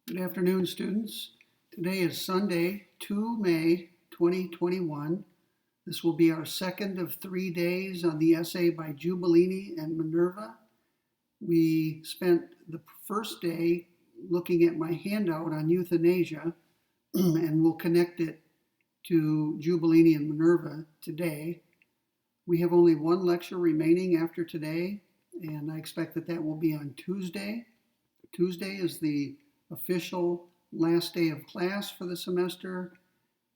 Good afternoon, students. Today is Sunday, 2 May 2021. This will be our second of 3 days on the essay by Giubilini and Minerva. We spent the first day looking at my handout on euthanasia, and we'll connect it to Giubilini and Minerva today. We have only one lecture remaining after today, and I expect that will be on Tuesday. Tuesday is the official last day of class for the semester,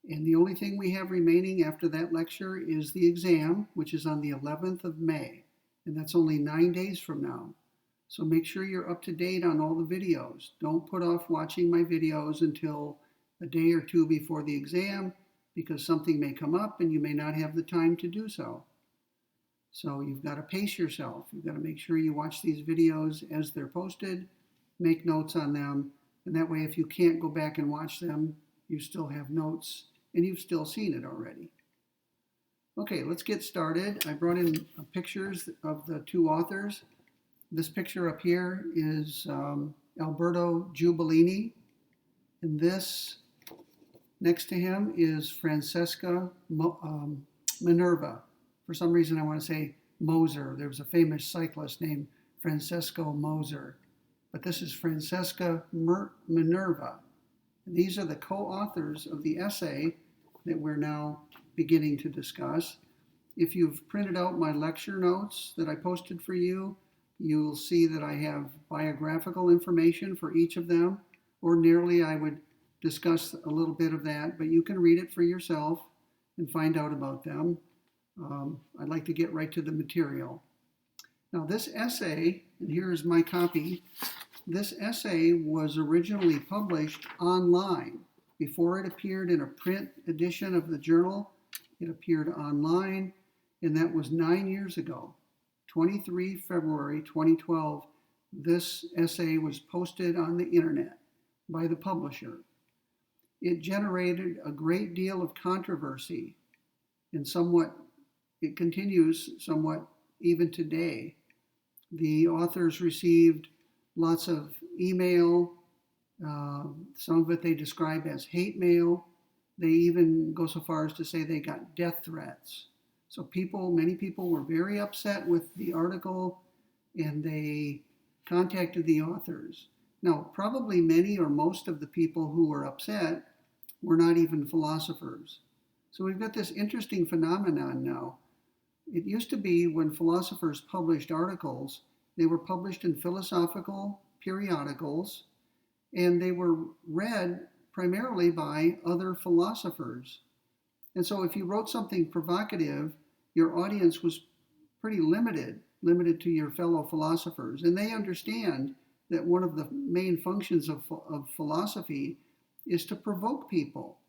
and the only thing we have remaining after that lecture is the exam, which is on the 11th of May, and that's only 9 days from now. So make sure you're up to date on all the videos. Don't put off watching my videos until a day or two before the exam, because something may come up and you may not have the time to do so. So you've got to pace yourself. You've got to make sure you watch these videos as they're posted, make notes on them, and that way if you can't go back and watch them, you still have notes and you've still seen it already. Okay, let's get started. I brought in pictures of the two authors. This picture up here is Alberto Giubilini, and this next to him is Francesca Minerva. For some reason I want to say Moser. There was a famous cyclist named Francesco Moser. But this is Francesca Minerva. And these are the co-authors of the essay that we're now beginning to discuss. If you've printed out my lecture notes that I posted for you, you'll see that I have biographical information for each of them. Ordinarily, I would discuss a little bit of that, but you can read it for yourself and find out about them. I'd like to get right to the material. Now this essay, and here is my copy, this essay was originally published online. Before it appeared in a print edition of the journal, it appeared online, and that was 9 years ago. 23 February 2012, this essay was posted on the internet by the publisher. It generated a great deal of controversy, and it continues somewhat even today. The authors received lots of email. Some of it they describe as hate mail. They even go so far as to say they got death threats. So many people were very upset with the article, and they contacted the authors. Now, probably many or most of the people who were upset were not even philosophers. So we've got this interesting phenomenon now. It used to be when philosophers published articles, they were published in philosophical periodicals, and they were read primarily by other philosophers. And so if you wrote something provocative, your audience was pretty limited to your fellow philosophers. And they understand that one of the main functions of philosophy is to provoke people.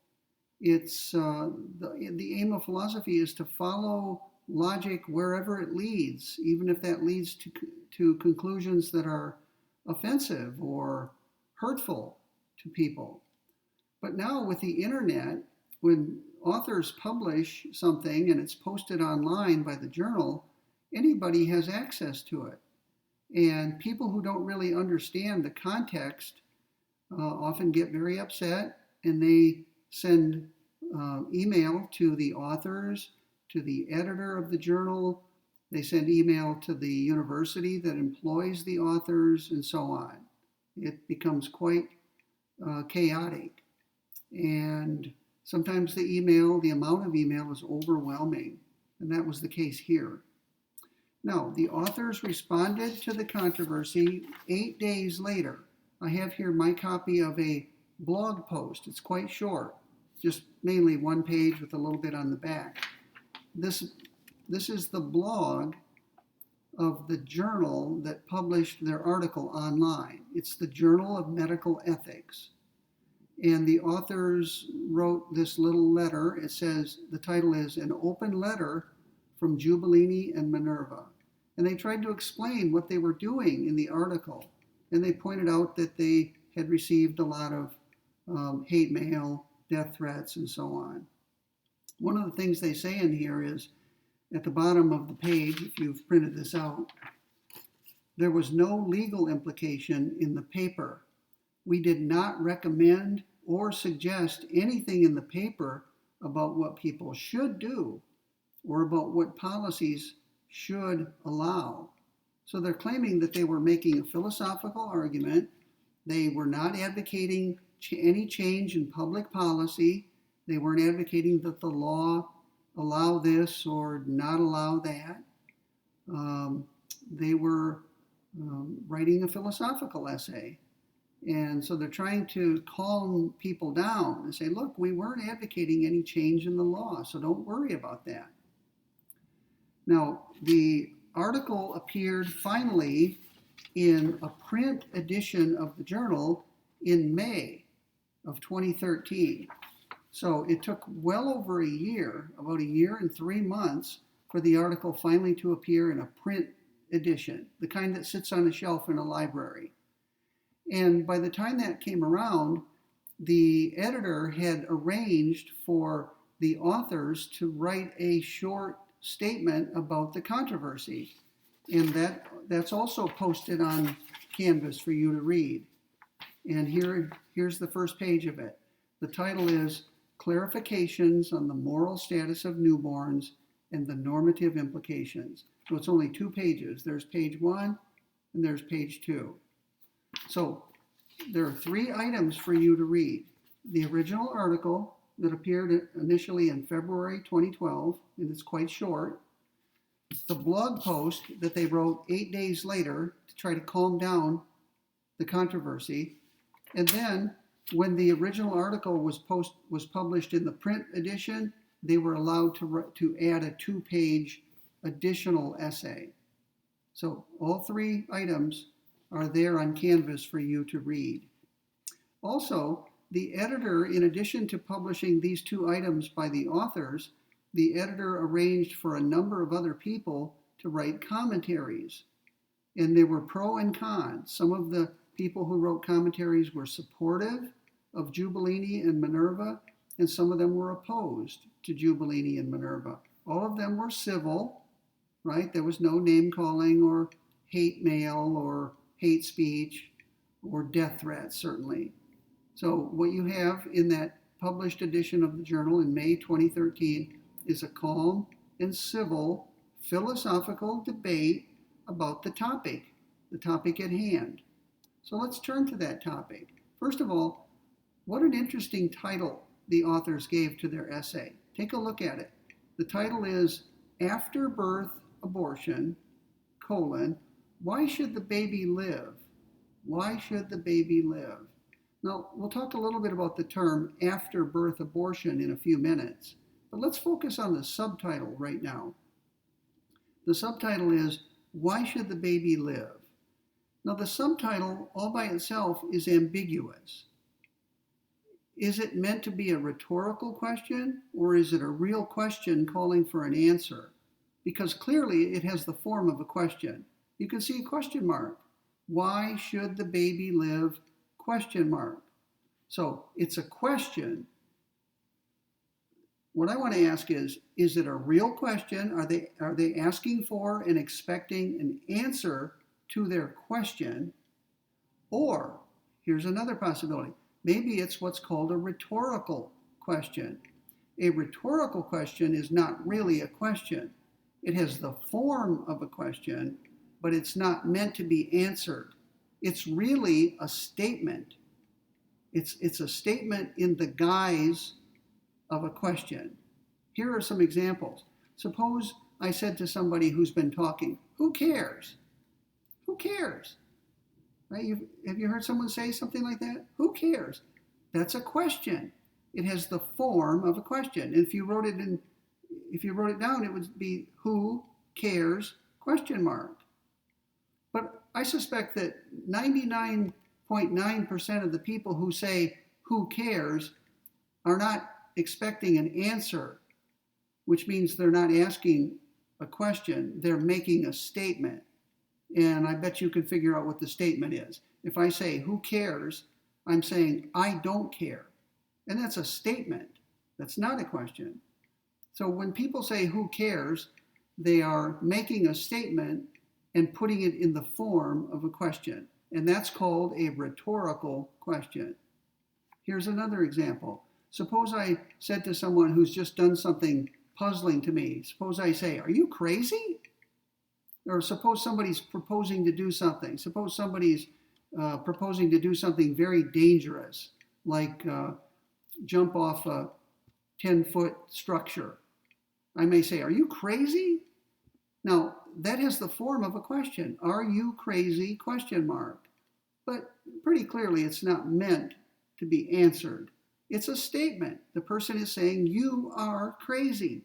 It's the aim of philosophy is to follow logic wherever it leads, even if that leads to conclusions that are offensive or hurtful to people. But now with the internet, when authors publish something and it's posted online by the journal, anybody has access to it. And people who don't really understand the context often get very upset, and they send email to the authors, to the editor of the journal. They send email to the university that employs the authors, and so on. It becomes quite chaotic. And sometimes the amount of email is overwhelming, and that was the case here. Now, the authors responded to the controversy 8 days later. I have here my copy of a blog post. It's quite short, just mainly one page with a little bit on the back. This is the blog of the journal that published their article online. It's the Journal of Medical Ethics. And the authors wrote this little letter. It says, the title is An Open Letter from Giubilini and Minerva. And they tried to explain what they were doing in the article. And they pointed out that they had received a lot of hate mail, death threats, and so on. One of the things they say in here is, at the bottom of the page, if you've printed this out, there was no legal implication in the paper. We did not recommend or suggest anything in the paper about what people should do or about what policies should allow. So they're claiming that they were making a philosophical argument. They were not advocating any change in public policy. They weren't advocating that the law allow this or not allow that. They were writing a philosophical essay. And so they're trying to calm people down and say, look, we weren't advocating any change in the law, so don't worry about that. Now, the article appeared finally in a print edition of the journal in May of 2013. So it took well over a year, about a year and 3 months, for the article finally to appear in a print edition, the kind that sits on a shelf in a library. And by the time that came around, the editor had arranged for the authors to write a short statement about the controversy. And that's also posted on Canvas for you to read. And here's the first page of it. The title is Clarifications on the Moral Status of Newborns and the Normative Implications. So it's only 2 pages. There's page 1 and there's page 2. So there are 3 items for you to read. The original article that appeared initially in February 2012, and it's quite short. The blog post that they wrote 8 days later to try to calm down the controversy. And then when the original article was published in the print edition, they were allowed to add a 2-page additional essay. So all 3 items are there on Canvas for you to read. Also, the editor, in addition to publishing these 2 items by the authors, the editor arranged for a number of other people to write commentaries. And they were pro and con. Some of the people who wrote commentaries were supportive of Giubilini and Minerva, and some of them were opposed to Giubilini and Minerva. All of them were civil, right? There was no name calling or hate mail or hate speech or death threats, certainly. So what you have in that published edition of the journal in May 2013 is a calm and civil philosophical debate about the topic at hand. So let's turn to that topic. First of all, what an interesting title the authors gave to their essay. Take a look at it. The title is After Birth Abortion, Why Should the Baby Live? Why should the baby live? Now, we'll talk a little bit about the term after birth abortion in a few minutes, but let's focus on the subtitle right now. The subtitle is, Why Should the Baby Live? Now, the subtitle all by itself is ambiguous. Is it meant to be a rhetorical question, or is it a real question calling for an answer? Because clearly it has the form of a question. You can see a question mark. Why should the baby live? Question mark. So it's a question. What I want to ask is it a real question? Are they asking for and expecting an answer to their question? Or, here's another possibility. Maybe it's what's called a rhetorical question. A rhetorical question is not really a question. It has the form of a question, but it's not meant to be answered. It's really a statement. It's a statement in the guise of a question. Here are some examples. Suppose I said to somebody who's been talking, who cares? Who cares? Right? Have you heard someone say something like that? Who cares? That's a question. It has the form of a question. And if you wrote it down, it would be who cares? Question mark. But I suspect that 99.9% of the people who say who cares are not expecting an answer, which means they're not asking a question. They're making a statement. And I bet you can figure out what the statement is. If I say, who cares? I'm saying, I don't care. And that's a statement. That's not a question. So when people say, who cares? They are making a statement and putting it in the form of a question. And that's called a rhetorical question. Here's another example. Suppose I said to someone who's just done something puzzling to me, suppose I say, "Are you crazy?" Or suppose somebody's proposing to do something. Suppose somebody's proposing to do something very dangerous, like jump off a 10-foot structure. I may say, "Are you crazy?" Now, that has the form of a question. Are you crazy? Question mark. But pretty clearly, it's not meant to be answered. It's a statement. The person is saying, "You are crazy."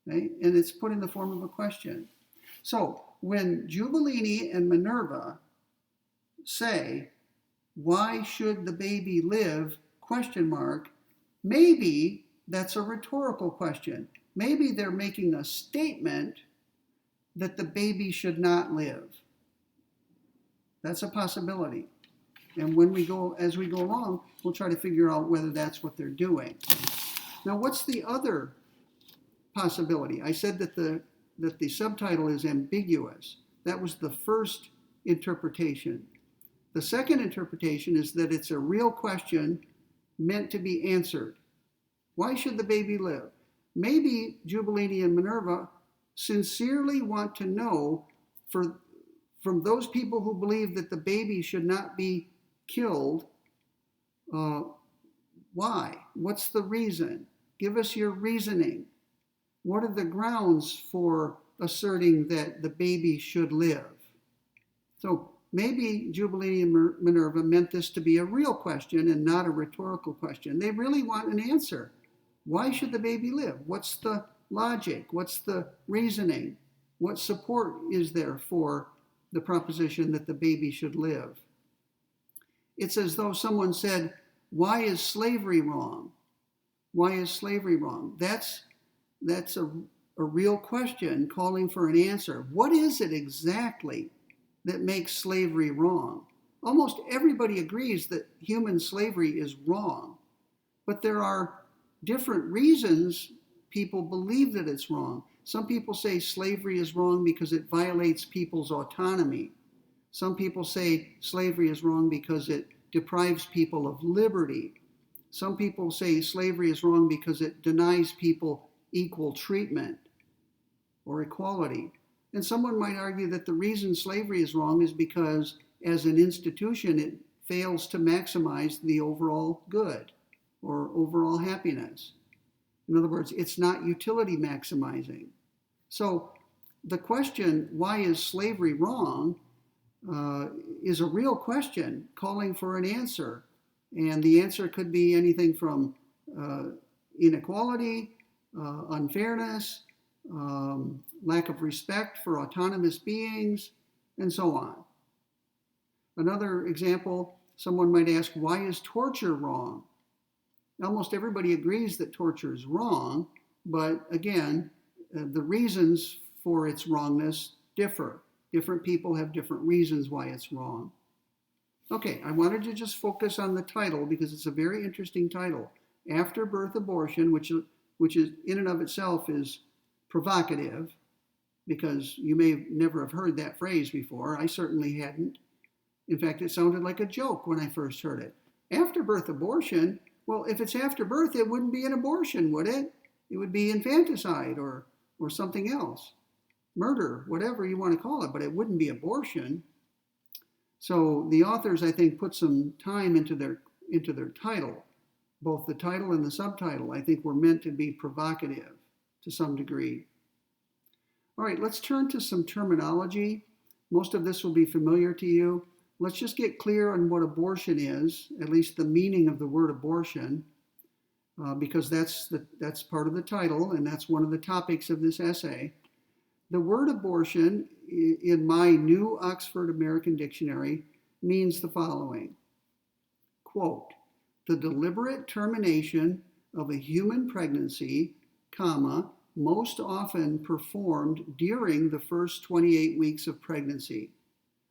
Okay? And it's put in the form of a question. So when Giubilini and Minerva say, "Why should the baby live?" question mark, maybe that's a rhetorical question. Maybe they're making a statement that the baby should not live. That's a possibility. And as we go along, we'll try to figure out whether that's what they're doing. Now, what's the other possibility? I said that the subtitle is ambiguous. That was the first interpretation. The second interpretation is that it's a real question meant to be answered. Why should the baby live? Maybe Giubilini and Minerva sincerely want to know from those people who believe that the baby should not be killed, why? What's the reason? Give us your reasoning. What are the grounds for asserting that the baby should live? So maybe Giubilini and Minerva meant this to be a real question and not a rhetorical question. They really want an answer. Why should the baby live? What's the logic? What's the reasoning? What support is there for the proposition that the baby should live? It's as though someone said, "Why is slavery wrong?" Why is slavery wrong? That's a real question calling for an answer. What is it exactly that makes slavery wrong? Almost everybody agrees that human slavery is wrong, but there are different reasons people believe that it's wrong. Some people say slavery is wrong because it violates people's autonomy. Some people say slavery is wrong because it deprives people of liberty. Some people say slavery is wrong because it denies people equal treatment or equality. And someone might argue that the reason slavery is wrong is because as an institution, it fails to maximize the overall good or overall happiness. In other words, it's not utility maximizing. So the question, why is slavery wrong, is a real question calling for an answer. And the answer could be anything from inequality, unfairness, lack of respect for autonomous beings, and so on. Another example, someone might ask, why is torture wrong? Almost everybody agrees that torture is wrong, but again, the reasons for its wrongness differ. Different people have different reasons why it's wrong. Okay, I wanted to just focus on the title because it's a very interesting title. After birth abortion, which is in and of itself is provocative, because you may never have heard that phrase before. I certainly hadn't. In fact, it sounded like a joke when I first heard it. After birth abortion, well, if it's after birth, it wouldn't be an abortion, would it? It would be infanticide or something else. Murder, whatever you want to call it, but it wouldn't be abortion. So the authors, I think, put some time into their title. Both the title and the subtitle, I think, were meant to be provocative to some degree. All right, let's turn to some terminology. Most of this will be familiar to you. Let's just get clear on what abortion is, at least the meaning of the word abortion, because that's part of the title, and that's one of the topics of this essay. The word abortion, in my New Oxford American Dictionary, means the following. Quote, the deliberate termination of a human pregnancy, comma, most often performed during the first 28 weeks of pregnancy.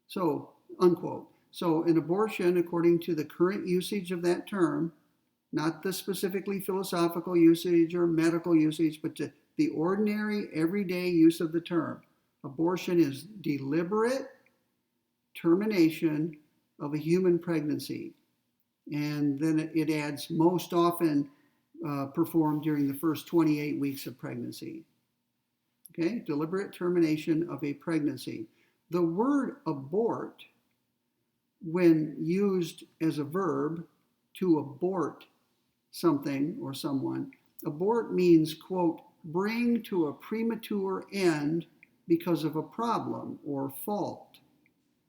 So, unquote. So an abortion, according to the current usage of that term, not the specifically philosophical usage or medical usage, but the ordinary, everyday use of the term, abortion is deliberate termination of a human pregnancy. And then it adds most often performed during the first 28 weeks of pregnancy. Okay, deliberate termination of a pregnancy. The word abort, when used as a verb to abort something or someone, abort means, quote, bring to a premature end because of a problem or fault.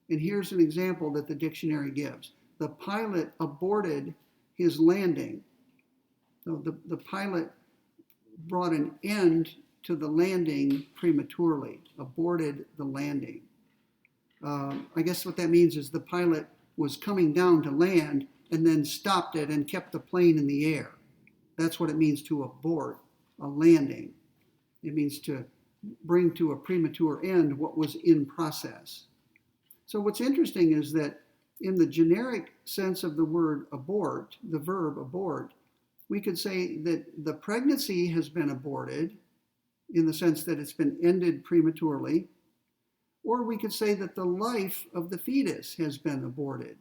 And here's an example that the dictionary gives. The pilot aborted his landing. So the pilot brought an end to the landing prematurely, aborted the landing. I guess what that means is the pilot was coming down to land and then stopped it and kept the plane in the air. That's what it means to abort a landing. It means to bring to a premature end what was in process. So what's interesting is that in the generic sense of the word abort, the verb abort, we could say that the pregnancy has been aborted in the sense that it's been ended prematurely, or we could say that the life of the fetus has been aborted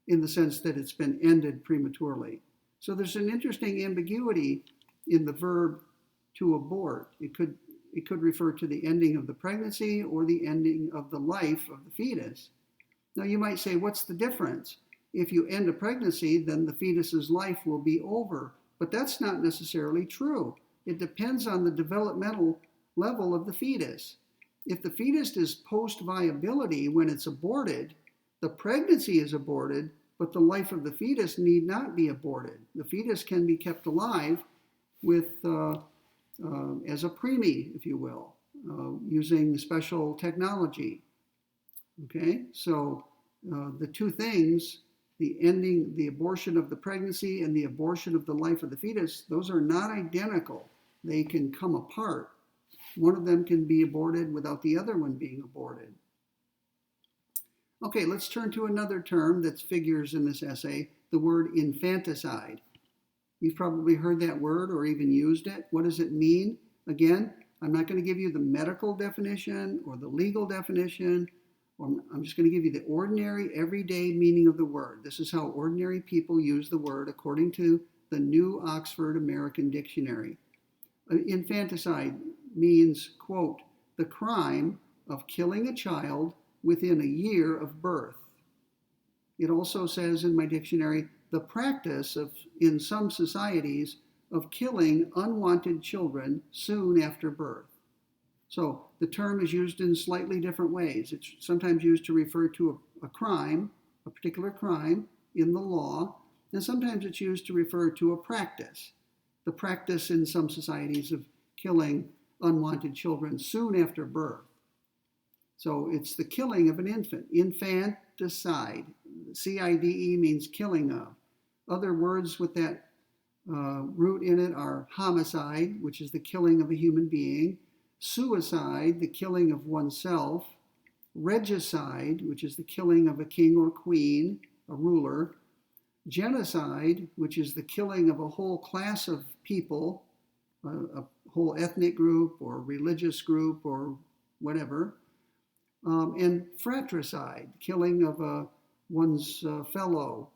in the sense that it's been ended prematurely. So there's an interesting ambiguity in the verb to abort. It could refer to the ending of the pregnancy or the ending of the life of the fetus. Now you might say, what's the difference? If you end a pregnancy, then the fetus's life will be over. But that's not necessarily true. It depends on the developmental level of the fetus. If the fetus is post-viability when it's aborted, the pregnancy is aborted, but the life of the fetus need not be aborted. The fetus can be kept alive with as a preemie, if you will, using special technology. Okay, so the two things, the abortion of the pregnancy and the abortion of the life of the fetus, those are not identical. They can come apart. One of them can be aborted without the other one being aborted. Okay, let's turn to another term that figures in this essay, the word infanticide. You've probably heard that word or even used it. What does it mean? Again, I'm not going to give you the medical definition or the legal definition. I'm just going to give you the ordinary, everyday meaning of the word. This is how ordinary people use the word according to the New Oxford American Dictionary. Infanticide means, quote, the crime of killing a child within a year of birth. It also says in my dictionary, the practice of, in some societies, of killing unwanted children soon after birth. So the term is used in slightly different ways. It's sometimes used to refer to a crime, a particular crime in the law, and sometimes it's used to refer to a practice, the practice in some societies of killing unwanted children soon after birth. So it's the killing of an infant, infanticide. C-I-D-E means killing of. Other words with that root in it are homicide, which is the killing of a human being, suicide, the killing of oneself, regicide, which is the killing of a king or queen, a ruler, genocide, which is the killing of a whole class of people, a whole ethnic group or religious group or whatever, and fratricide, killing of one's fellow,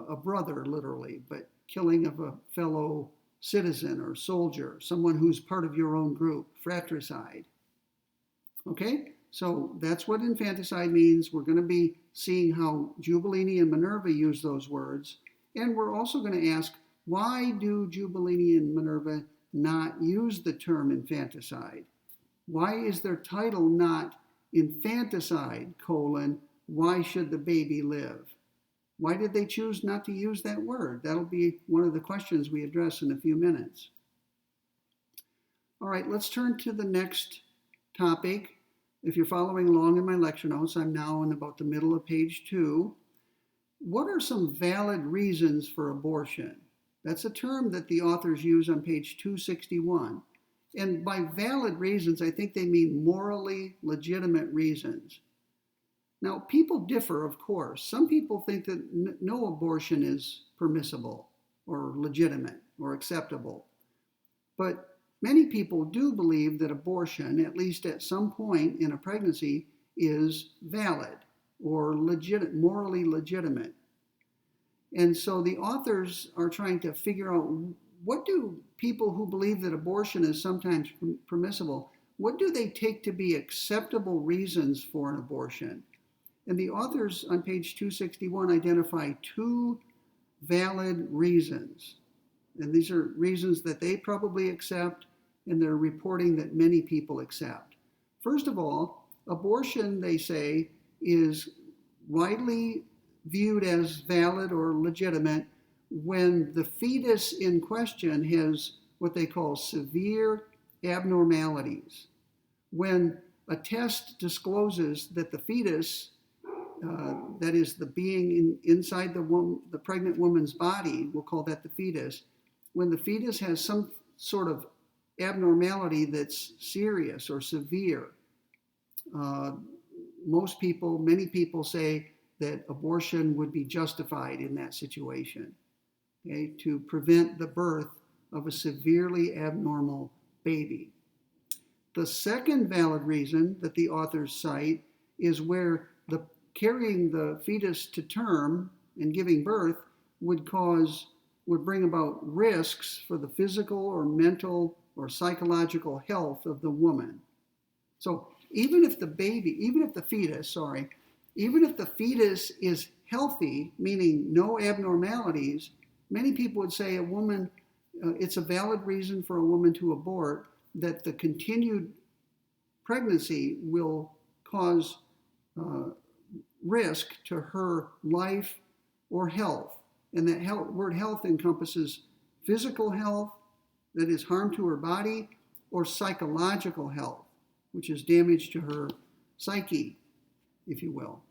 a brother literally, but killing of a fellow citizen or soldier, someone who's part of your own group, fratricide. Okay, so that's what infanticide means. We're going to be seeing how Giubilini and Minerva use those words. And we're also going to ask, why do Giubilini and Minerva not use the term infanticide? Why is their title not infanticide, why should the baby live? Why did they choose not to use that word? That'll be one of the questions we address in a few minutes. All right, let's turn to the next topic. If you're following along in my lecture notes, I'm now in about the middle of page 2. What are some valid reasons for abortion? That's a term that the authors use on page 261. And by valid reasons, I think they mean morally legitimate reasons. Now, people differ, of course. Some people think that no abortion is permissible or legitimate or acceptable. But many people do believe that abortion, at least at some point in a pregnancy, is valid. or morally legitimate. And so the authors are trying to figure out, what do people who believe that abortion is sometimes permissible, what do they take to be acceptable reasons for an abortion? And the authors on page 261 identify two valid reasons. And these are reasons that they probably accept, and they're reporting that many people accept. First of all, abortion, they say, is widely viewed as valid or legitimate when the fetus in question has what they call severe abnormalities. When a test discloses that the fetus, that is the being inside the pregnant woman's body, we'll call that the fetus, when the fetus has some sort of abnormality that's serious or severe, many people say that abortion would be justified in that situation, okay, to prevent the birth of a severely abnormal baby. The second valid reason that the authors cite is where carrying the fetus to term and giving birth would bring about risks for the physical or mental or psychological health of the woman. So even if the fetus is healthy, meaning no abnormalities, many people would say it's a valid reason for a woman to abort, that the continued pregnancy will cause risk to her life or health. And that word health encompasses physical health, that is harm to her body, or psychological health, which is damage to her psyche, if you will.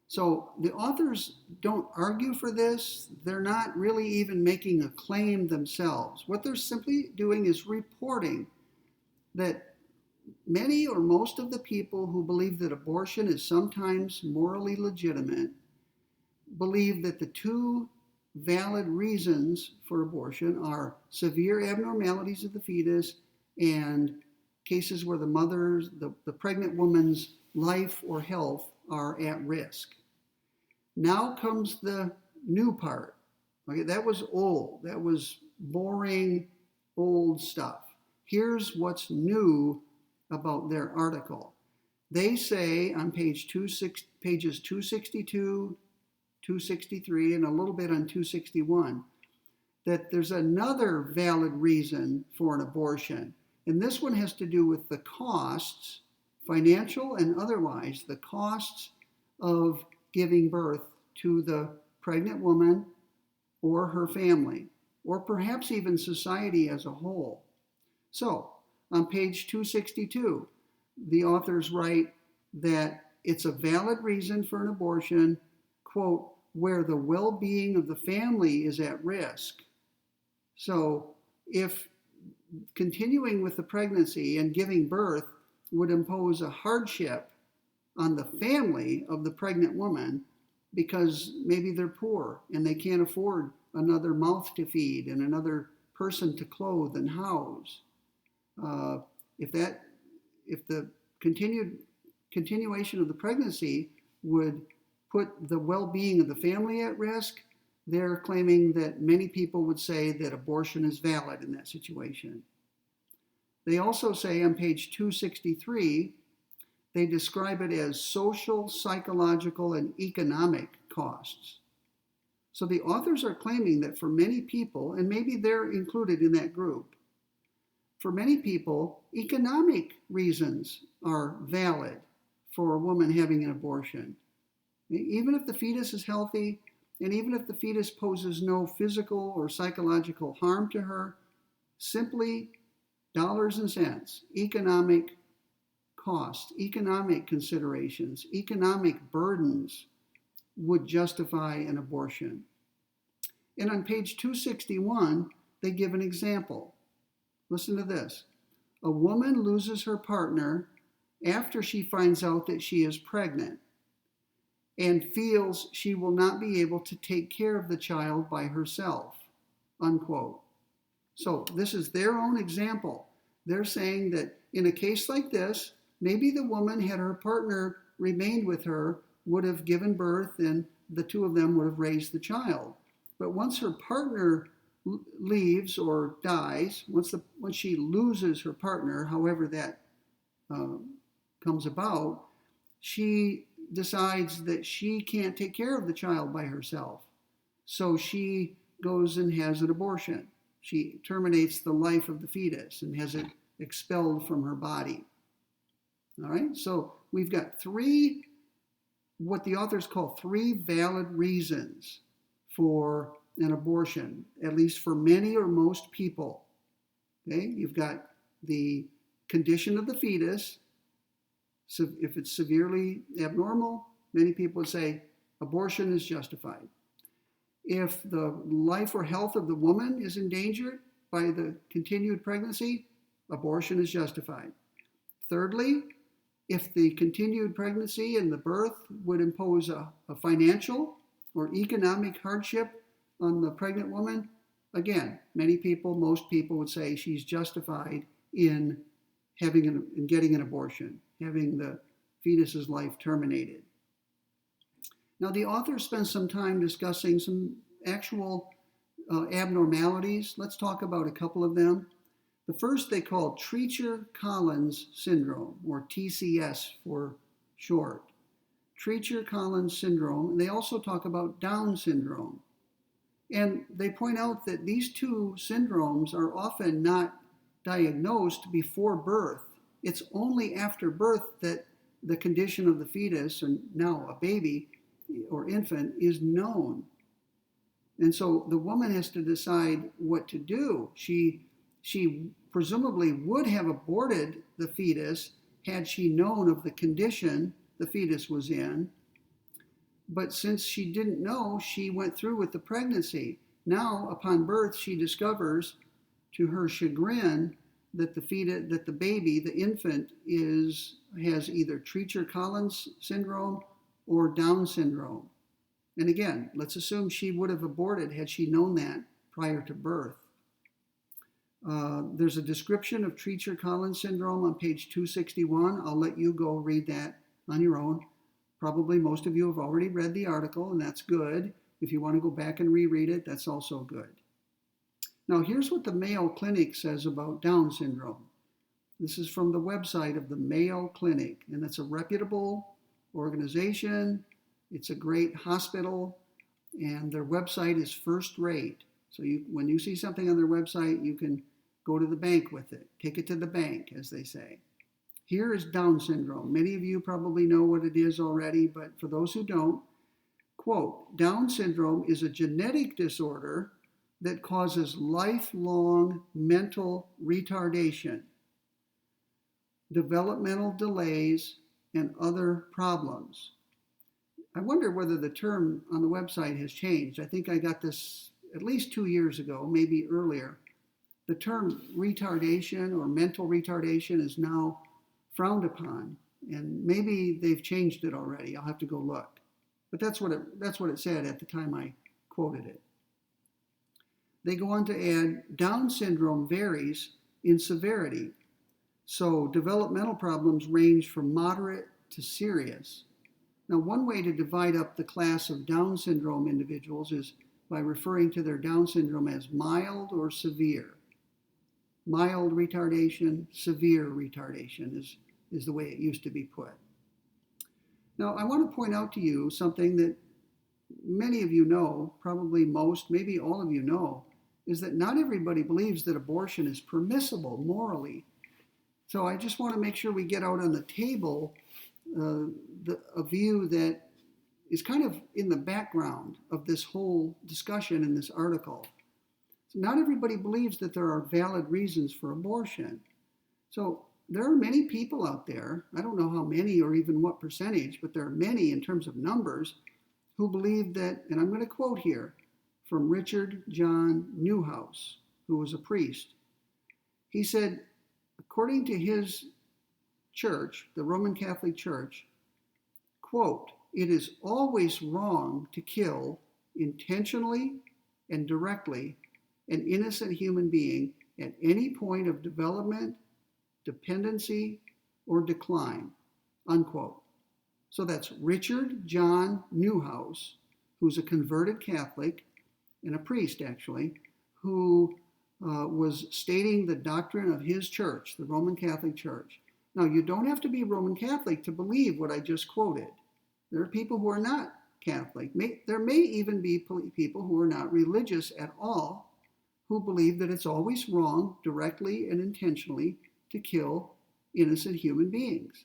So the authors don't argue for this. They're not really even making a claim themselves. What they're simply doing is reporting that many or most of the people who believe that abortion is sometimes morally legitimate believe that the two valid reasons for abortion are severe abnormalities of the fetus and cases where the pregnant woman's life or health are at risk. Now comes the new part. Okay, that was old. That was boring, old stuff. Here's what's new about their article. They say on pages 262, 263, and a little bit on 261, that there's another valid reason for an abortion. And this one has to do with the costs, financial and otherwise, the costs of giving birth to the pregnant woman or her family, or perhaps even society as a whole. So, on page 262, the authors write that it's a valid reason for an abortion, quote, where the well-being of the family is at risk. So, if continuing with the pregnancy and giving birth would impose a hardship on the family of the pregnant woman because maybe they're poor and they can't afford another mouth to feed and another person to clothe and house. If the continuation of the pregnancy would put the well-being of the family at risk, they're claiming that many people would say that abortion is valid in that situation. They also say on page 263, they describe it as social, psychological, and economic costs. So the authors are claiming that for many people, and maybe they're included in that group, for many people, economic reasons are valid for a woman having an abortion. Even if the fetus is healthy, and even if the fetus poses no physical or psychological harm to her, simply dollars and cents, economic costs, economic considerations, economic burdens would justify an abortion. And on page 261, they give an example. Listen to this. A woman loses her partner after she finds out that she is pregnant and feels she will not be able to take care of the child by herself, unquote. So this is their own example. They're saying that in a case like this, maybe the woman had her partner remained with her would have given birth and the two of them would have raised the child. But once her partner leaves or dies, once she loses her partner, however that comes about, she decides that she can't take care of the child by herself. So she goes and has an abortion. She terminates the life of the fetus and has it expelled from her body. All right, so we've got three, what the authors call three valid reasons for an abortion, at least for many or most people. Okay, you've got the condition of the fetus. So if it's severely abnormal, many people would say abortion is justified. If the life or health of the woman is endangered by the continued pregnancy, abortion is justified. Thirdly, if the continued pregnancy and the birth would impose a financial or economic hardship on the pregnant woman, again, most people would say she's justified in getting an abortion, having the fetus's life terminated. Now, the author spends some time discussing some actual abnormalities. Let's talk about a couple of them. The first they call Treacher-Collins syndrome, or TCS for short. Treacher-Collins syndrome, and they also talk about Down syndrome. And they point out that these two syndromes are often not diagnosed before birth. It's only after birth that the condition of the fetus, and now a baby or infant, is known. And so the woman has to decide what to do. She presumably would have aborted the fetus had she known of the condition the fetus was in. But since she didn't know, she went through with the pregnancy. Now, upon birth, she discovers, to her chagrin, that the baby, the infant, has either Treacher-Collins syndrome or Down syndrome. And again, let's assume she would have aborted had she known that prior to birth. There's a description of Treacher-Collins syndrome on page 261. I'll let you go read that on your own. Probably most of you have already read the article, and that's good. If you want to go back and reread it, that's also good. Now, here's what the Mayo Clinic says about Down syndrome. This is from the website of the Mayo Clinic, and it's a reputable organization. It's a great hospital, and their website is first rate. So when you see something on their website, you can go to the bank with it. Take it to the bank, as they say. Here is Down syndrome. Many of you probably know what it is already, but for those who don't, quote, Down syndrome is a genetic disorder that causes lifelong mental retardation, developmental delays, and other problems. I wonder whether the term on the website has changed. I think I got this at least 2 years ago, maybe earlier. The term retardation or mental retardation is now frowned upon, and maybe they've changed it already. I'll have to go look. But that's what it said at the time I quoted it. They go on to add, Down syndrome varies in severity. So developmental problems range from moderate to serious. Now, one way to divide up the class of Down syndrome individuals is by referring to their Down syndrome as mild or severe. Mild retardation, severe retardation is the way it used to be put. Now, I want to point out to you something that many of you know, probably most, maybe all of you know, is that not everybody believes that abortion is permissible morally. So I just want to make sure we get out on the table a view that is kind of in the background of this whole discussion in this article. So not everybody believes that there are valid reasons for abortion. So there are many people out there, I don't know how many or even what percentage, but there are many in terms of numbers, who believe that, and I'm going to quote here from Richard John Newhouse, who was a priest. He said, according to his church, the Roman Catholic Church, quote, it is always wrong to kill intentionally and directly an innocent human being at any point of development, dependency, or decline, unquote. So that's Richard John Newhouse, who's a converted Catholic and a priest, actually, who was stating the doctrine of his church, the Roman Catholic Church. Now, you don't have to be Roman Catholic to believe what I just quoted. There are people who are not Catholic. There may even be people who are not religious at all who believe that it's always wrong, directly and intentionally, to kill innocent human beings.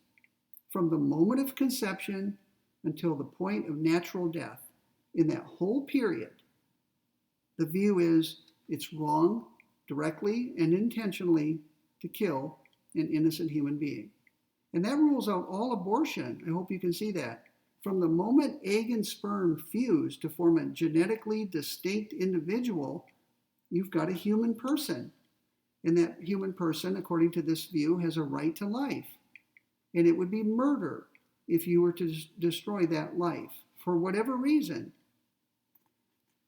From the moment of conception until the point of natural death, in that whole period, the view is it's wrong, directly and intentionally, to kill an innocent human being. And that rules out all abortion. I hope you can see that. From the moment egg and sperm fuse to form a genetically distinct individual, you've got a human person. And that human person, according to this view, has a right to life. And it would be murder if you were to destroy that life for whatever reason.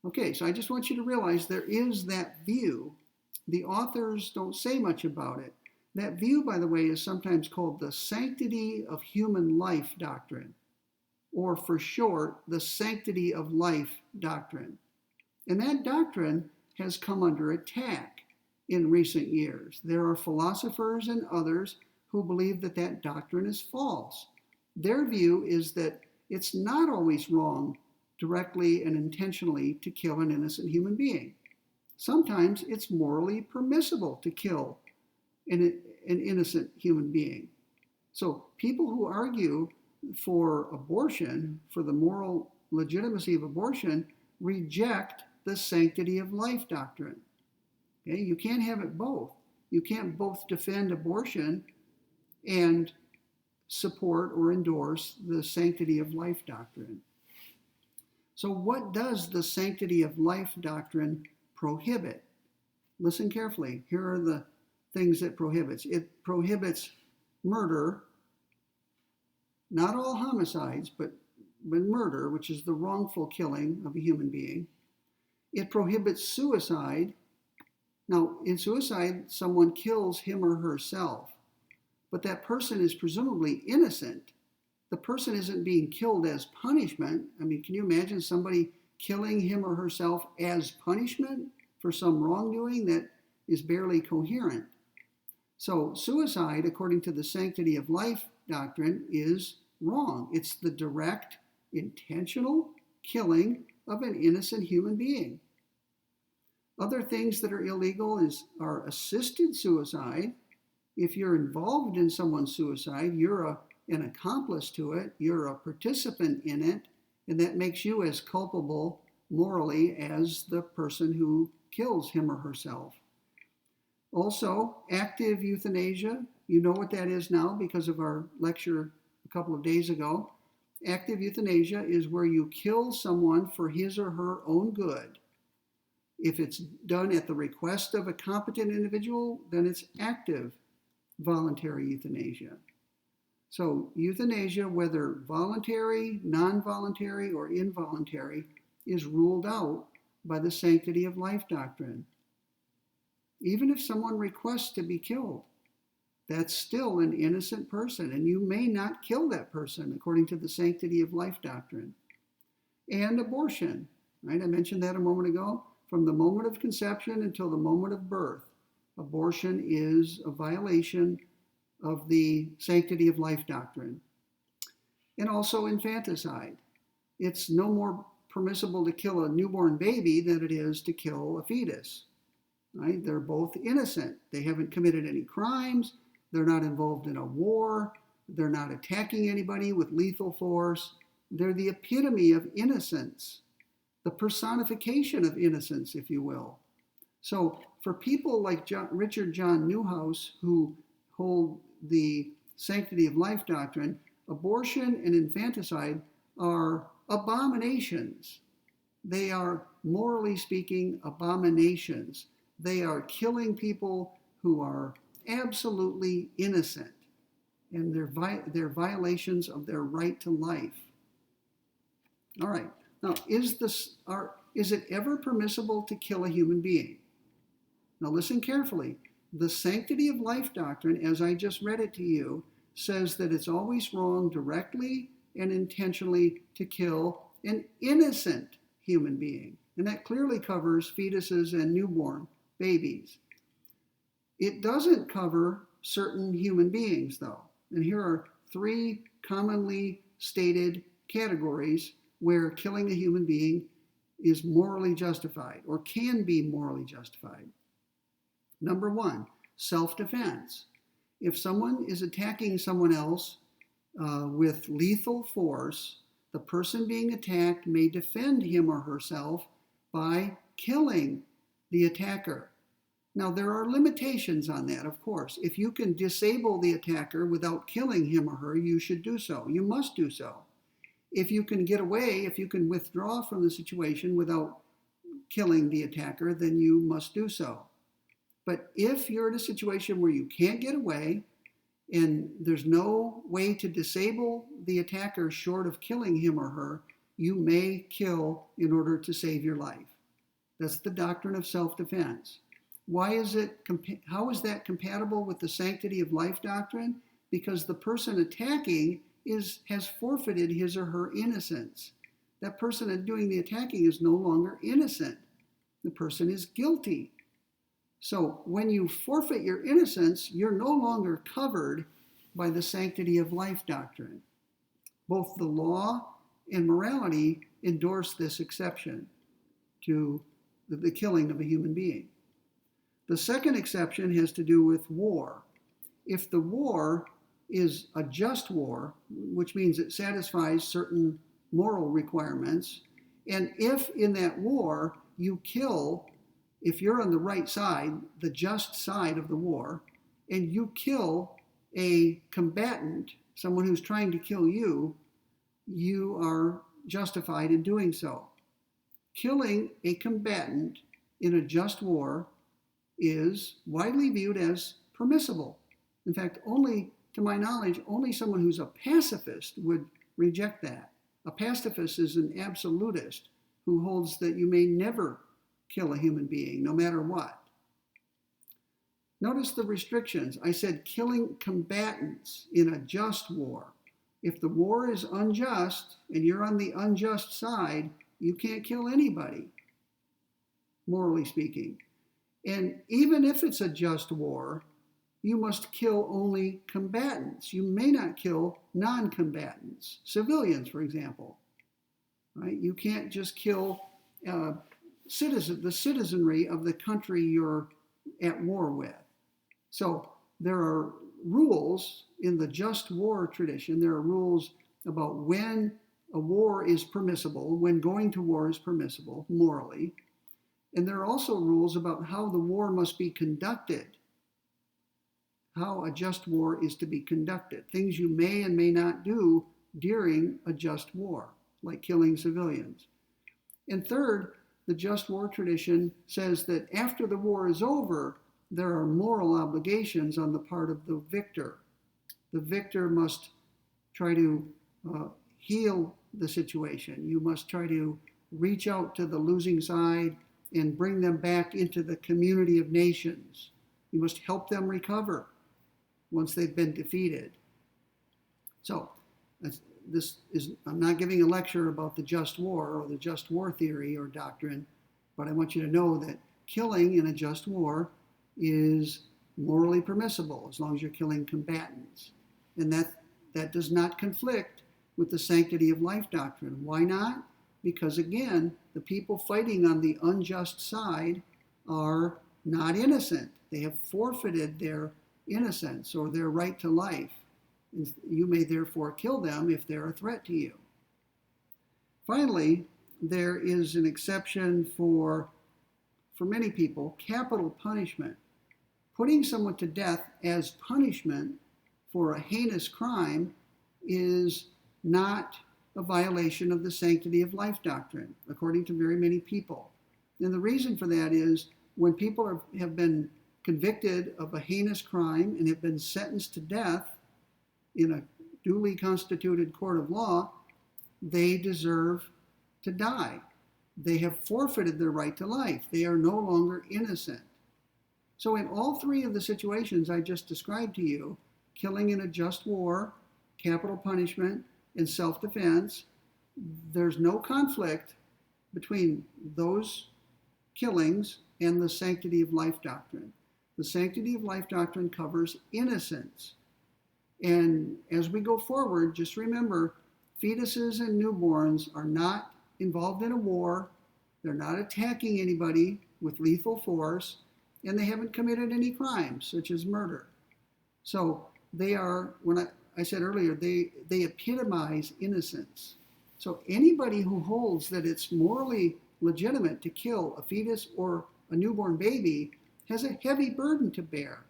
Okay, so I just want you to realize there is that view. The authors don't say much about it. That view, by the way, is sometimes called the sanctity of human life doctrine, or for short, the sanctity of life doctrine. And that doctrine has come under attack in recent years. There are philosophers and others who believe that that doctrine is false. Their view is that it's not always wrong, directly and intentionally, to kill an innocent human being. Sometimes it's morally permissible to kill an innocent human being. So people who argue for abortion, for the moral legitimacy of abortion, reject the sanctity of life doctrine. Okay? You can't have it both. You can't both defend abortion and support or endorse the sanctity of life doctrine. So what does the sanctity of life doctrine prohibit? Listen carefully. Here are the things it prohibits. It prohibits murder, not all homicides, but murder, which is the wrongful killing of a human being. It prohibits suicide. Now, in suicide, someone kills him or herself, but that person is presumably innocent. The person isn't being killed as punishment. I mean, can you imagine somebody killing him or herself as punishment for some wrongdoing? That is barely coherent. So suicide, according to the sanctity of life doctrine, is wrong. It's the direct, intentional killing of an innocent human being. Other things that are illegal are assisted suicide. If you're involved in someone's suicide, you're an accomplice to it, you're a participant in it, and that makes you as culpable morally as the person who kills him or herself. Also, active euthanasia, you know what that is now because of our lecture a couple of days ago. Active euthanasia is where you kill someone for his or her own good. If it's done at the request of a competent individual, then it's active voluntary euthanasia. So euthanasia, whether voluntary, non-voluntary, or involuntary, is ruled out by the sanctity of life doctrine. Even if someone requests to be killed, that's still an innocent person, and you may not kill that person according to the sanctity of life doctrine. And abortion, right? I mentioned that a moment ago. From the moment of conception until the moment of birth, abortion is a violation of the sanctity of life doctrine. And also infanticide. It's no more permissible to kill a newborn baby than it is to kill a fetus. Right? They're both innocent. They haven't committed any crimes. They're not involved in a war. They're not attacking anybody with lethal force. They're the epitome of innocence, the personification of innocence, if you will. So for people like Richard John Newhouse, who hold the sanctity of life doctrine, abortion and infanticide are abominations. They are, morally speaking, abominations. They are killing people who are absolutely innocent, and they're violations of their right to life. All right. Now, is it ever permissible to kill a human being? Now, listen carefully. The sanctity of life doctrine, as I just read it to you, says that it's always wrong, directly and intentionally to kill an innocent human being. And that clearly covers fetuses and newborn babies. It doesn't cover certain human beings, though. And here are 3 commonly stated categories where killing a human being is morally justified or can be morally justified. Number 1, self-defense. If someone is attacking someone else with lethal force, the person being attacked may defend him or herself by killing the attacker. Now, there are limitations on that, of course. If you can disable the attacker without killing him or her, you should do so. You must do so. If you can get away, if you can withdraw from the situation without killing the attacker, then you must do so. But if you're in a situation where you can't get away and there's no way to disable the attacker short of killing him or her, you may kill in order to save your life. That's the doctrine of self-defense. How is that compatible with the sanctity of life doctrine? Because the person attacking has forfeited his or her innocence. That person doing the attacking is no longer innocent. The person is guilty. So when you forfeit your innocence, you're no longer covered by the sanctity of life doctrine. Both the law and morality endorse this exception to the killing of a human being. The second exception has to do with war. If the war is a just war, which means it satisfies certain moral requirements, and if in that war you kill, if you're on the right side, the just side of the war, and you kill a combatant, someone who's trying to kill you, you are justified in doing so. Killing a combatant in a just war is widely viewed as permissible. In fact, to my knowledge, only someone who's a pacifist would reject that. A pacifist is an absolutist who holds that you may never kill a human being, no matter what. Notice the restrictions. I said killing combatants in a just war. If the war is unjust and you're on the unjust side, you can't kill anybody, morally speaking. And even if it's a just war, you must kill only combatants. You may not kill non-combatants, civilians, for example. Right? You can't just kill the citizenry of the country you're at war with. So there are rules in the just war tradition. There are rules about when a war is permissible, when going to war is permissible morally. And there are also rules about how the war must be conducted, how a just war is to be conducted, things you may and may not do during a just war, like killing civilians. And third, the just war tradition says that after the war is over, there are moral obligations on the part of the victor. The victor must try to heal the situation. You must try to reach out to the losing side and bring them back into the community of nations. You must help them recover once they've been defeated. So, I'm not giving a lecture about the just war or the just war theory or doctrine, but I want you to know that killing in a just war is morally permissible as long as you're killing combatants. And that does not conflict with the sanctity of life doctrine. Why not? Because again, the people fighting on the unjust side are not innocent. They have forfeited their innocence or their right to life. You may therefore kill them if they're a threat to you. Finally, there is an exception for many people, capital punishment. Putting someone to death as punishment for a heinous crime is not a violation of the sanctity of life doctrine, according to very many people. And the reason for that is when people have been convicted of a heinous crime and have been sentenced to death in a duly constituted court of law, they deserve to die. They have forfeited their right to life. They are no longer innocent. So in all three of the situations I just described to you, killing in a just war, capital punishment, in self-defense. There's no conflict between those killings and the sanctity of life doctrine. The sanctity of life doctrine covers innocence. And as we go forward, just remember, fetuses and newborns are not involved in a war. They're not attacking anybody with lethal force, and they haven't committed any crimes, such as murder. So they are, when I said earlier, they epitomize innocence. So anybody who holds that it's morally legitimate to kill a fetus or a newborn baby has a heavy burden to bear,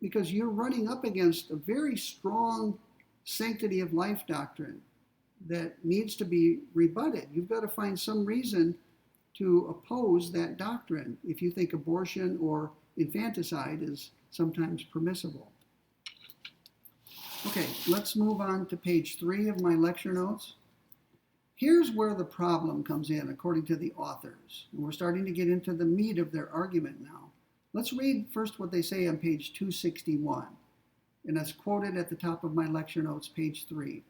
because you're running up against a very strong sanctity of life doctrine that needs to be rebutted. You've got to find some reason to oppose that doctrine if you think abortion or infanticide is sometimes permissible. Okay, let's move on to page 3 of my lecture notes. Here's where the problem comes in, according to the authors. And we're starting to get into the meat of their argument now. Let's read first what they say on page 261. And that's quoted at the top of my lecture notes, page 3.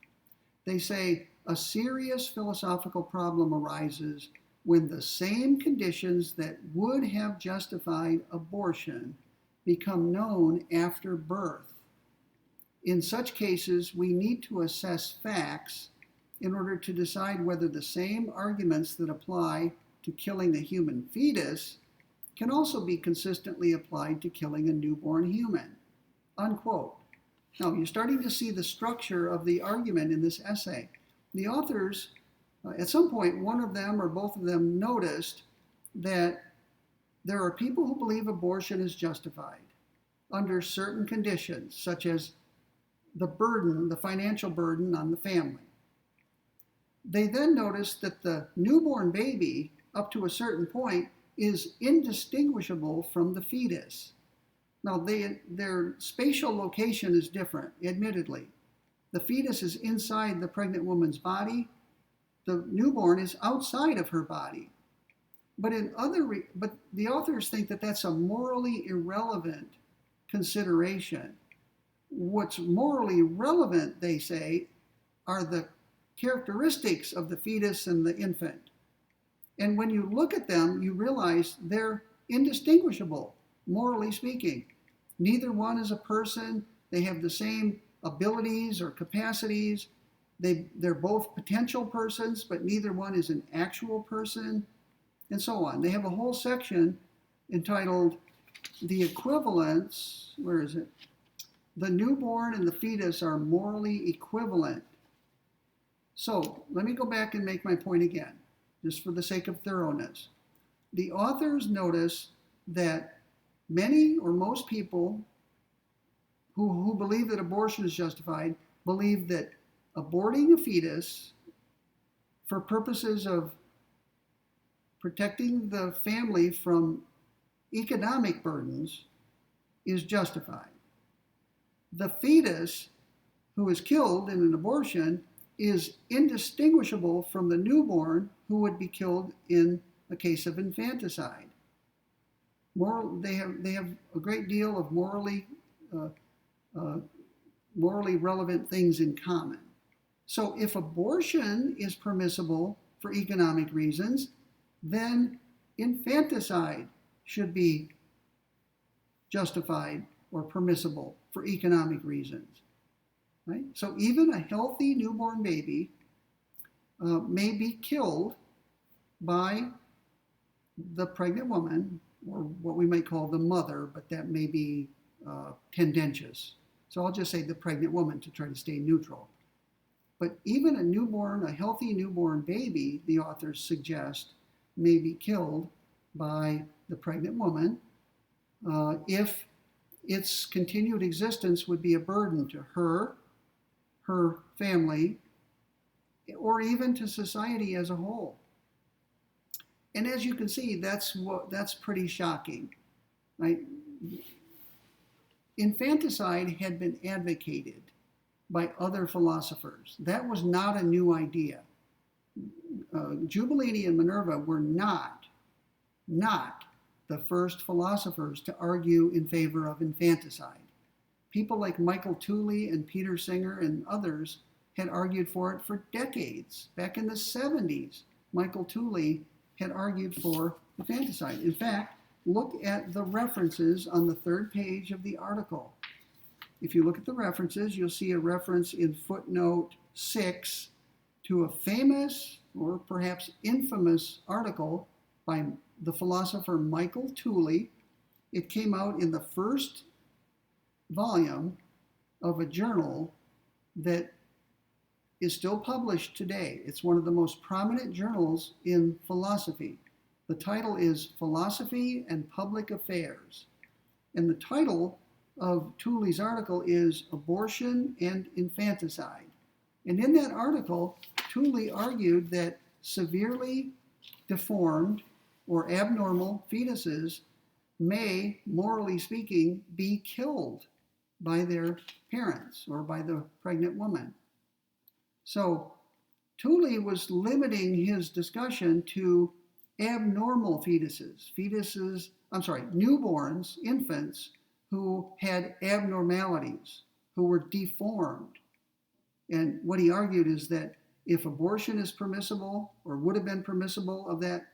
They say, a serious philosophical problem arises when the same conditions that would have justified abortion become known after birth. In such cases, we need to assess facts in order to decide whether the same arguments that apply to killing a human fetus can also be consistently applied to killing a newborn human, unquote. Now, you're starting to see the structure of the argument in this essay. The authors, at some point, one of them or both of them noticed that there are people who believe abortion is justified under certain conditions, such as the burden, the financial burden on the family. They then noticed that the newborn baby, up to a certain point, is indistinguishable from the fetus. Now, their spatial location is different, admittedly. The fetus is inside the pregnant woman's body. The newborn is outside of her body. But the authors think that that's a morally irrelevant consideration. What's morally relevant, they say, are the characteristics of the fetus and the infant. And when you look at them, you realize they're indistinguishable, morally speaking. Neither one is a person. They have the same abilities or capacities. They're both potential persons, but neither one is an actual person, and so on. They have a whole section entitled The Equivalence, where is it? The newborn and the fetus are morally equivalent. So let me go back and make my point again, just for the sake of thoroughness. The authors notice that many or most people who believe that abortion is justified believe that aborting a fetus for purposes of protecting the family from economic burdens is justified. The fetus who is killed in an abortion is indistinguishable from the newborn who would be killed in a case of infanticide. They have a great deal of morally relevant things in common. So if abortion is permissible for economic reasons, then infanticide should be justified or permissible for economic reasons. Right? So even a healthy newborn baby may be killed by the pregnant woman, or what we might call the mother, but that may be tendentious. So I'll just say the pregnant woman to try to stay neutral. But even a healthy newborn baby, the authors suggest, may be killed by the pregnant woman if its continued existence would be a burden to her family, or even to society as a whole. And as you can see, that's pretty shocking, right? Infanticide had been advocated by other philosophers. That was not a new idea. Giubilini and Minerva were not the first philosophers to argue in favor of infanticide. People like Michael Tooley and Peter Singer and others had argued for it for decades. Back in the 70s, Michael Tooley had argued for infanticide. In fact, look at the references on the third page of the article. If you look at the references, you'll see a reference in footnote 6 to a famous or perhaps infamous article by the philosopher Michael Tooley. It came out in the first volume of a journal that is still published today. It's one of the most prominent journals in philosophy. The title is Philosophy and Public Affairs. And the title of Tooley's article is Abortion and Infanticide. And in that article, Tooley argued that severely deformed or abnormal fetuses may, morally speaking, be killed by their parents or by the pregnant woman. So Tooley was limiting his discussion to abnormal newborns, infants who had abnormalities, who were deformed. And what he argued is that if abortion is permissible or would have been permissible of that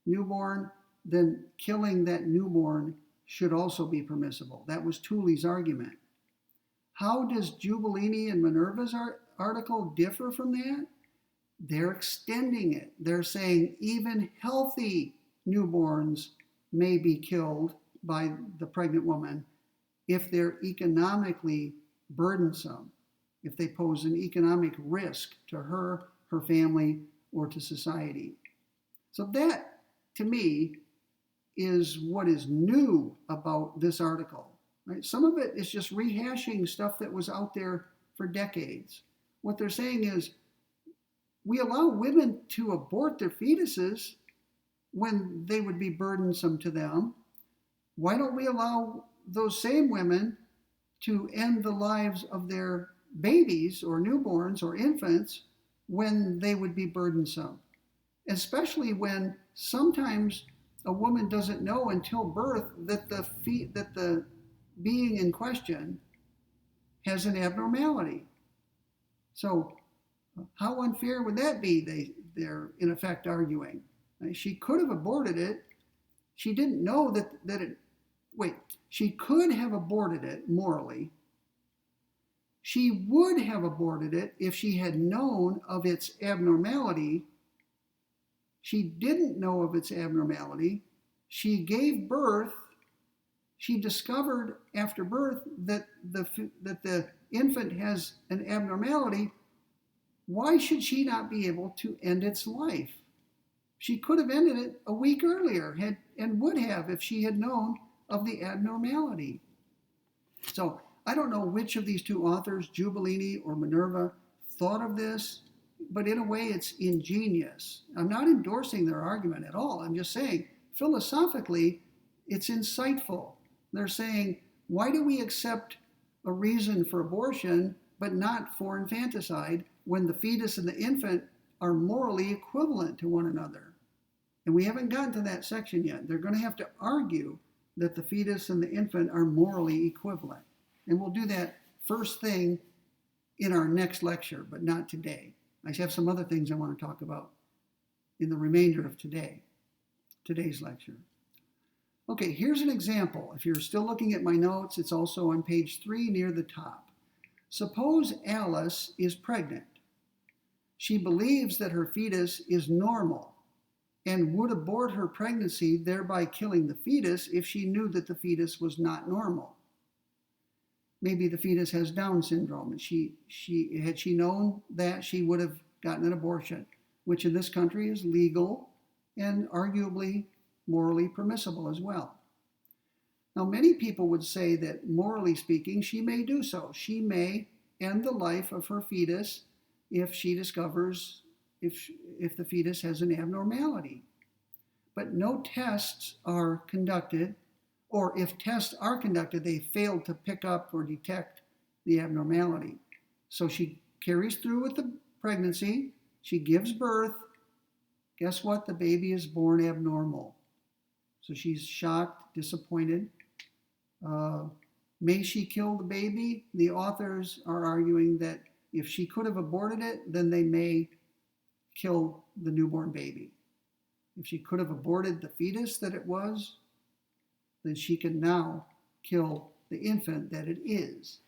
newborn, then killing that newborn should also be permissible. That was Tooley's argument. How does Giubilini and Minerva's article differ from that? They're extending it. They're saying even healthy newborns may be killed by the pregnant woman if they're economically burdensome, if they pose an economic risk to her, her family, or to society. So that, to me, is what is new about this article. Right? Some of it is just rehashing stuff that was out there for decades. What they're saying is, we allow women to abort their fetuses when they would be burdensome to them. Why don't we allow those same women to end the lives of their babies or newborns or infants when they would be burdensome? Especially when sometimes a woman doesn't know until birth that the being in question has an abnormality. So how unfair would that be, they're in effect arguing? She could have aborted it. She didn't know she could have aborted it morally. She would have aborted it if she had known of its abnormality. She didn't know of its abnormality. She gave birth. She discovered after birth that the infant has an abnormality. Why should she not be able to end its life? She could have ended it a week earlier and would have if she had known of the abnormality. So I don't know which of these two authors, Giubilini or Minerva, thought of this, but in a way it's ingenious. I'm not endorsing their argument at all. I'm just saying, philosophically, it's insightful. They're saying, why do we accept a reason for abortion but not for infanticide when the fetus and the infant are morally equivalent to one another? And we haven't gotten to that section yet. They're going to have to argue that the fetus and the infant are morally equivalent. And we'll do that first thing in our next lecture, but not today. I have some other things I want to talk about in the remainder of today's lecture. Okay, here's an example. If you're still looking at my notes, it's also on page 3 near the top. Suppose Alice is pregnant. She believes that her fetus is normal and would abort her pregnancy, thereby killing the fetus if she knew that the fetus was not normal. Maybe the fetus has Down syndrome, and had she known that, she would have gotten an abortion, which in this country is legal and arguably morally permissible as well. Now, many people would say that, morally speaking, she may do so. She may end the life of her fetus if she discovers if the fetus has an abnormality. But no tests are conducted, or if tests are conducted, they fail to pick up or detect the abnormality. So she carries through with the pregnancy, she gives birth. Guess what? The baby is born abnormal. So she's shocked, disappointed. May she kill the baby? The authors are arguing that If she could have aborted it, then they may kill the newborn baby. If she could have aborted the fetus that it was, then she can now kill the infant that it is.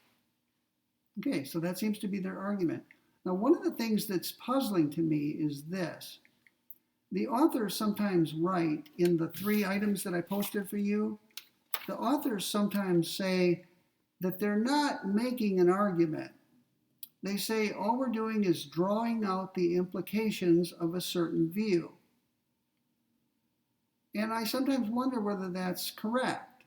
Okay, so that seems to be their argument. Now, one of the things that's puzzling to me is this. The authors sometimes write in the 3 items that I posted for you, the authors sometimes say that they're not making an argument. They say all we're doing is drawing out the implications of a certain view. And I sometimes wonder whether that's correct.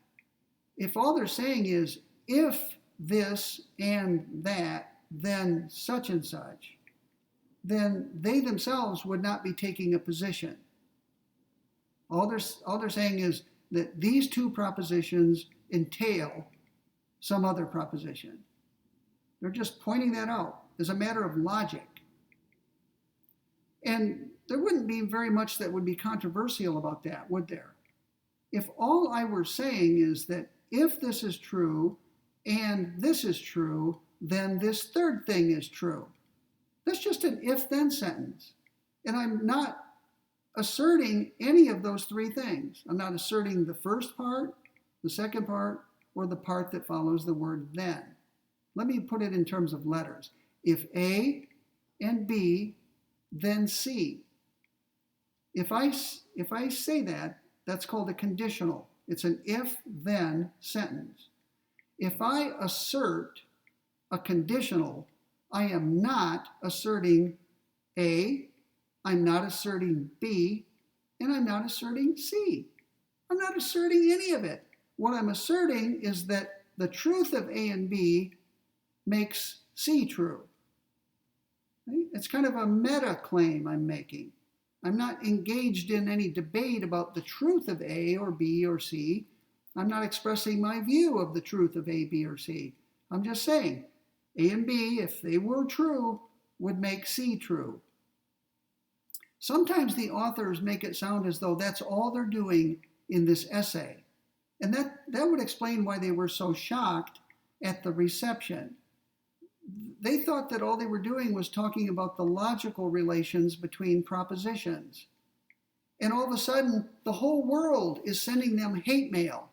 If all they're saying is, if this and that, then such and such, then they themselves would not be taking a position. All they're saying is that these 2 propositions entail some other proposition. They're just pointing that out as a matter of logic. And there wouldn't be very much that would be controversial about that, would there? If all I were saying is that if this is true and this is true, then this third thing is true. That's just an if-then sentence. And I'm not asserting any of those 3 things. I'm not asserting the first part, the second part, or the part that follows the word then. Let me put it in terms of letters. If A and B, then C. If I say that, that's called a conditional. It's an if-then sentence. If I assert a conditional, I am not asserting A, I'm not asserting B, and I'm not asserting C. I'm not asserting any of it. What I'm asserting is that the truth of A and B makes C true. Right? It's kind of a meta claim I'm making. I'm not engaged in any debate about the truth of A or B or C. I'm not expressing my view of the truth of A, B, or C. I'm just saying A and B, if they were true, would make C true. Sometimes the authors make it sound as though that's all they're doing in this essay. And that would explain why they were so shocked at the reception. They thought that all they were doing was talking about the logical relations between propositions. And all of a sudden, the whole world is sending them hate mail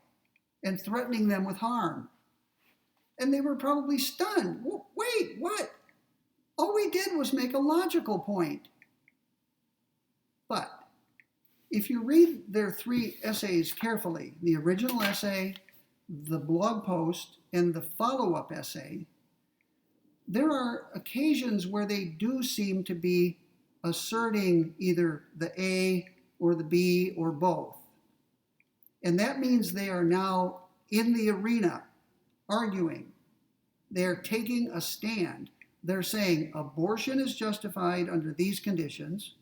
and threatening them with harm. And they were probably stunned. Wait, what? All we did was make a logical point. But if you read their 3 essays carefully, the original essay, the blog post, and the follow-up essay, there are occasions where they do seem to be asserting either the A or the B or both. And that means they are now in the arena arguing. They're taking a stand. They're saying abortion is justified under these conditions.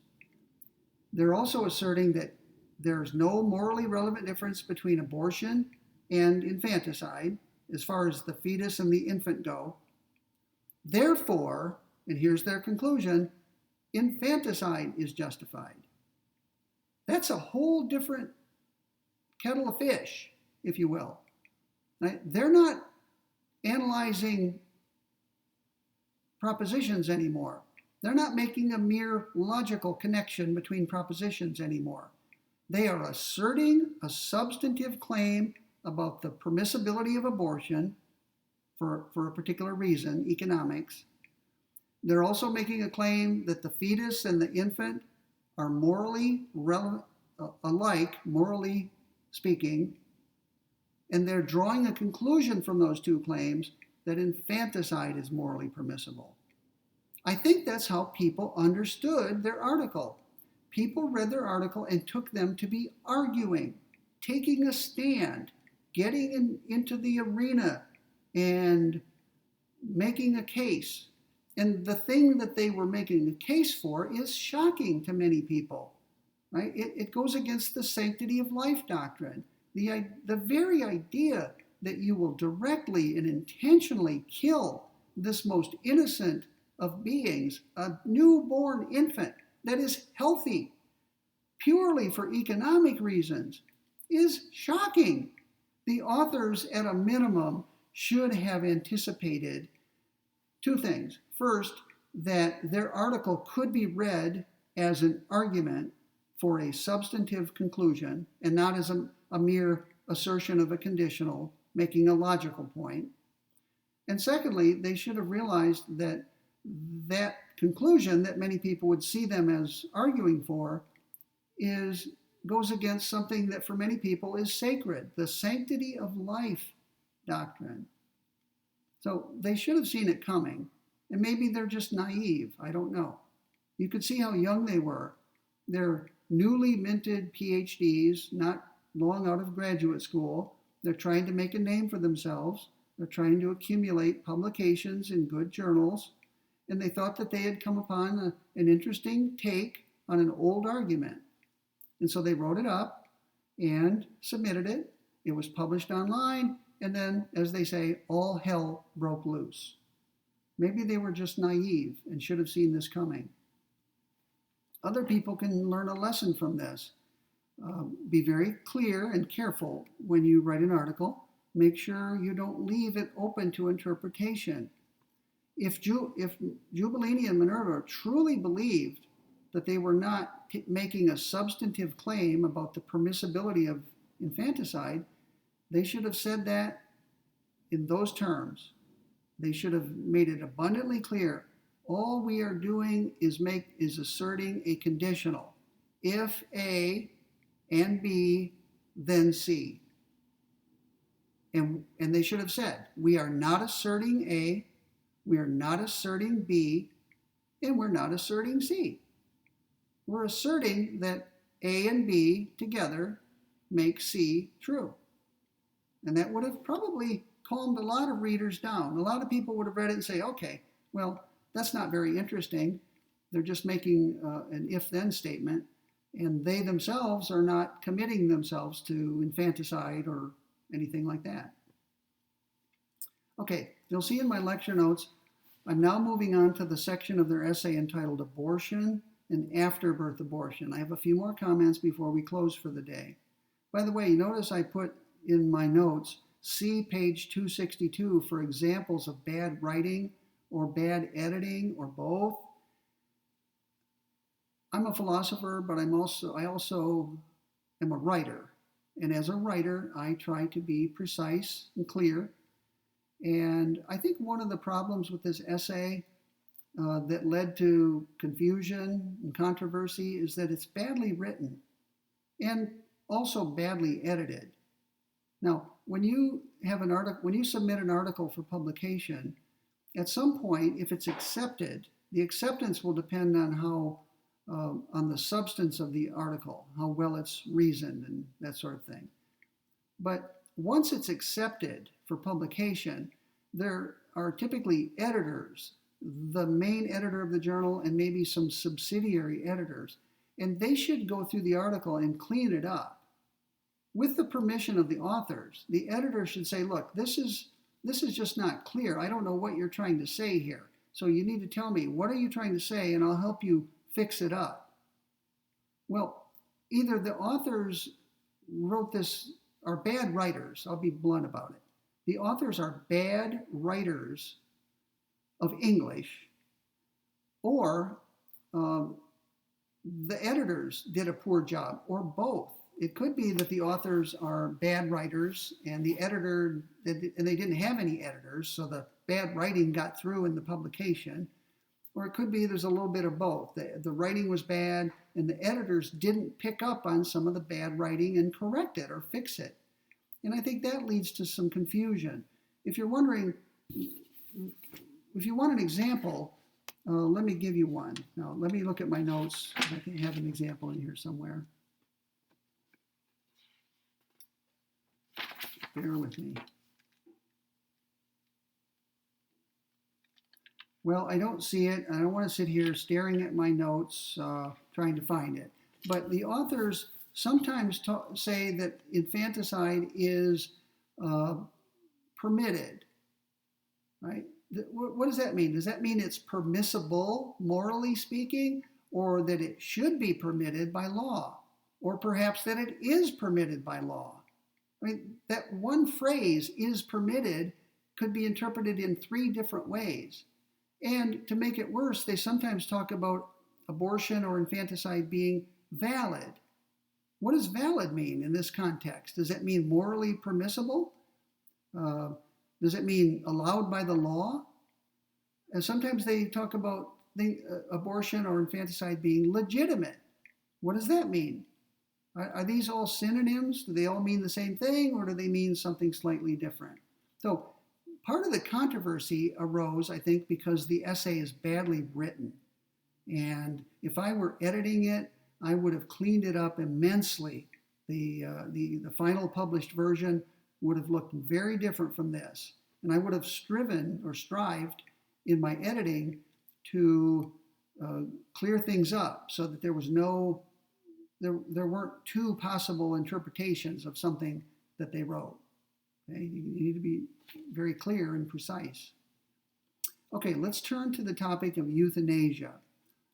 They're also asserting that there's no morally relevant difference between abortion and infanticide as far as the fetus and the infant go. Therefore, and here's their conclusion, infanticide is justified. That's a whole different kettle of fish, if you will. Right? They're not analyzing propositions anymore. They're not making a mere logical connection between propositions anymore. They are asserting a substantive claim about the permissibility of abortion for a particular reason, economics. They're also making a claim that the fetus and the infant are morally alike, morally speaking, and they're drawing a conclusion from those 2 claims that infanticide is morally permissible. I think that's how people understood their article. People read their article and took them to be arguing, taking a stand, getting into the arena and making a case. And the thing that they were making a case for is shocking to many people. Right? It goes against the sanctity of life doctrine. The very idea that you will directly and intentionally kill this most innocent of beings, a newborn infant that is healthy, purely for economic reasons, is shocking. The authors, at a minimum, should have anticipated Two things. First, that their article could be read as an argument for a substantive conclusion and not as a mere assertion of a conditional, making a logical point. And secondly, they should have realized that that conclusion that many people would see them as arguing for goes against something that for many people is sacred, the sanctity of life doctrine. So they should have seen it coming. And maybe they're just naive. I don't know. You could see how young they were. They're newly minted PhDs, not long out of graduate school. They're trying to make a name for themselves. They're trying to accumulate publications in good journals. And they thought that they had come upon an interesting take on an old argument. And so they wrote it up and submitted it. It was published online. And then, as they say, all hell broke loose. Maybe they were just naive and should have seen this coming. Other people can learn a lesson from this. Be very clear and careful when you write an article. Make sure you don't leave it open to interpretation. If Giubilini and Minerva truly believed that they were not making a substantive claim about the permissibility of infanticide, they should have said that in those terms. They should have made it abundantly clear. All we are doing is asserting a conditional. If A and B, then C. And they should have said, we are not asserting A, we are not asserting B, and we're not asserting C. We're asserting that A and B together make C true. And that would have probably calmed a lot of readers down. A lot of people would have read it and say, okay, well, that's not very interesting. They're just making an if-then statement, and they themselves are not committing themselves to infanticide or anything like that. Okay, you'll see in my lecture notes, I'm now moving on to the section of their essay entitled Abortion and Afterbirth Abortion. I have a few more comments before we close for the day. By the way, notice I put in my notes, see page 262 for examples of bad writing or bad editing or both. I'm a philosopher, but I also am a writer. And as a writer, I try to be precise and clear. And I think one of the problems with this essay that led to confusion and controversy is that it's badly written and also badly edited. Now, when you submit an article for publication, at some point, if it's accepted, the acceptance will depend on on the substance of the article, how well it's reasoned and that sort of thing. But once it's accepted for publication, there are typically editors, the main editor of the journal and maybe some subsidiary editors, and they should go through the article and clean it up. With the permission of the authors, the editor should say, look, this is just not clear. I don't know what you're trying to say here. So you need to tell me, what are you trying to say, and I'll help you fix it up. Well, either the authors wrote this, are bad writers. I'll be blunt about it. The authors are bad writers of English, or the editors did a poor job, or both. It could be that the authors are bad writers and the editor, and they didn't have any editors, so the bad writing got through in the publication. Or it could be there's a little bit of both. The writing was bad and the editors didn't pick up on some of the bad writing and correct it or fix it. And I think that leads to some confusion. If you're wondering, if you want an example, let me give you one. Now, let me look at my notes. I can have an example in here somewhere. Bear with me. Well, I don't see it. I don't want to sit here staring at my notes, trying to find it. But the authors sometimes say that infanticide is permitted, right? What does that mean? Does that mean it's permissible, morally speaking, or that it should be permitted by law? Or perhaps that it is permitted by law? I mean, that one phrase, is permitted, could be interpreted in three different ways. And to make it worse, they sometimes talk about abortion or infanticide being valid. What does valid mean in this context? Does it mean morally permissible? Does it mean allowed by the law? And sometimes they talk about abortion or infanticide being legitimate. What does that mean? Are these all synonyms? Do they all mean the same thing, or do they mean something slightly different? So part of the controversy arose, I think, because the essay is badly written. And if I were editing it, I would have cleaned it up immensely. The final published version would have looked very different from this. And I would have strived in my editing to clear things up so that there weren't two possible interpretations of something that they wrote. Okay? You need to be very clear and precise. Okay, let's turn to the topic of euthanasia.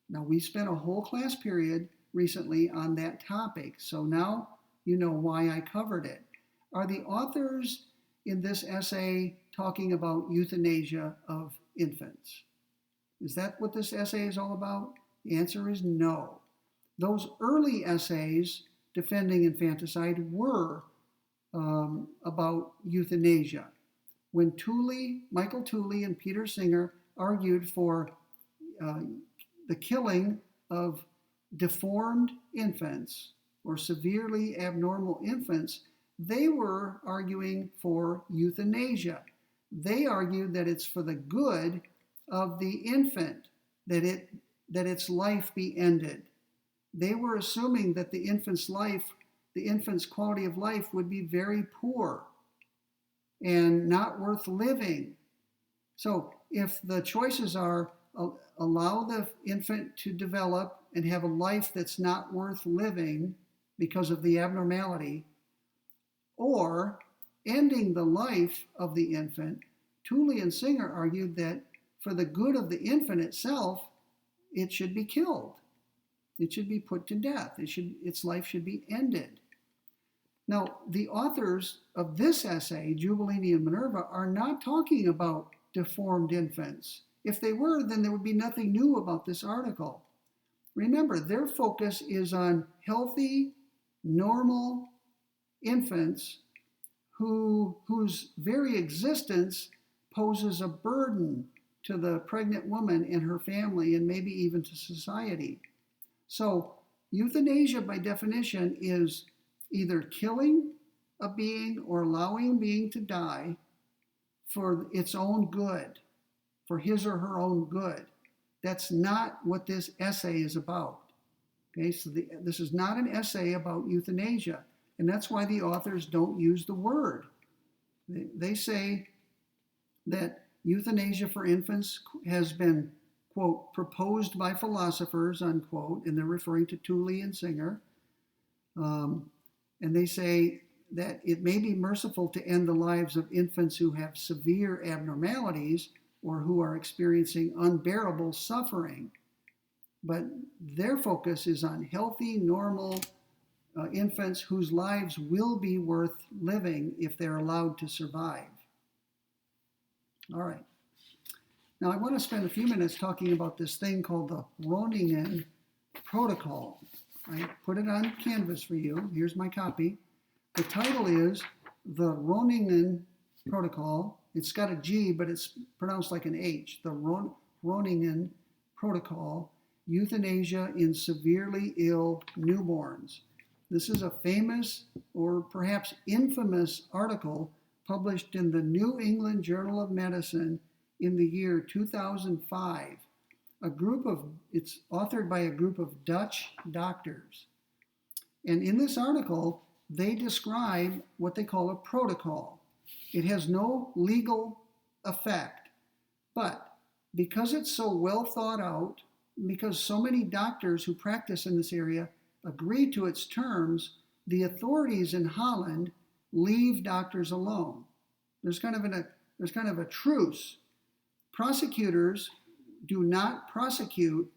Now, we spent a whole class period recently on that topic, so now you know why I covered it. Are the authors in this essay talking about euthanasia of infants? Is that what this essay is all about? The answer is no. Those early essays defending infanticide were about euthanasia. When Michael Tooley and Peter Singer argued for the killing of deformed infants or severely abnormal infants, they were arguing for euthanasia. They argued that it's for the good of the infant that its life be ended. They were assuming that the infant's quality of life would be very poor and not worth living. So if the choices are allow the infant to develop and have a life that's not worth living because of the abnormality, or ending the life of the infant, Tooley and Singer argued that for the good of the infant itself, it should be killed. It should be put to death. Its life should be ended. Now, the authors of this essay, Giubilini and Minerva, are not talking about deformed infants. If they were, then there would be nothing new about this article. Remember, their focus is on healthy, normal infants whose very existence poses a burden to the pregnant woman and her family, and maybe even to society. So euthanasia, by definition, is either killing a being or allowing a being to die for its own good, for his or her own good. That's not what this essay is about. Okay, so this is not an essay about euthanasia, and that's why the authors don't use the word. They say that euthanasia for infants has been, quote, proposed by philosophers, unquote, and they're referring to Tooley and Singer. And they say that it may be merciful to end the lives of infants who have severe abnormalities or who are experiencing unbearable suffering. But their focus is on healthy, normal infants whose lives will be worth living if they're allowed to survive. All right. Now, I want to spend a few minutes talking about this thing called the Groningen Protocol. I put it on canvas for you. Here's my copy. The title is The Groningen Protocol. It's got a G, but it's pronounced like an H. The Groningen Protocol, Euthanasia in Severely Ill Newborns. This is a famous or perhaps infamous article published in the New England Journal of Medicine in the year 2005. It's authored by a group of Dutch doctors. And in this article, they describe what they call a protocol. It has no legal effect, but because it's so well thought out, because so many doctors who practice in this area agree to its terms, the authorities in Holland leave doctors alone. There's kind of a truce. Prosecutors do not prosecute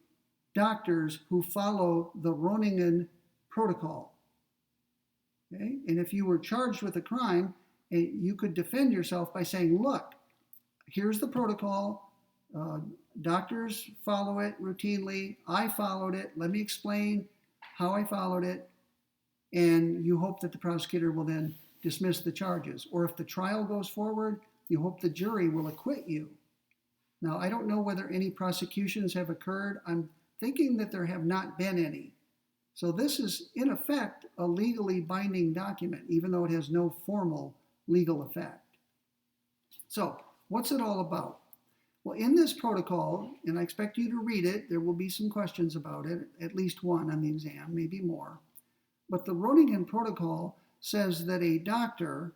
doctors who follow the Groningen Protocol. Okay? And if you were charged with a crime, you could defend yourself by saying, look, here's the protocol. Uh, Doctors follow it routinely. I followed it. Let me explain how I followed it. And you hope that the prosecutor will then dismiss the charges. Or if the trial goes forward, you hope the jury will acquit you. Now, I don't know whether any prosecutions have occurred. I'm thinking that there have not been any. So this is, in effect, a legally binding document, even though it has no formal legal effect. So, what's it all about? Well, in this protocol, and I expect you to read it, there will be some questions about it, at least one on the exam, maybe more. But the Groningen Protocol says that a doctor,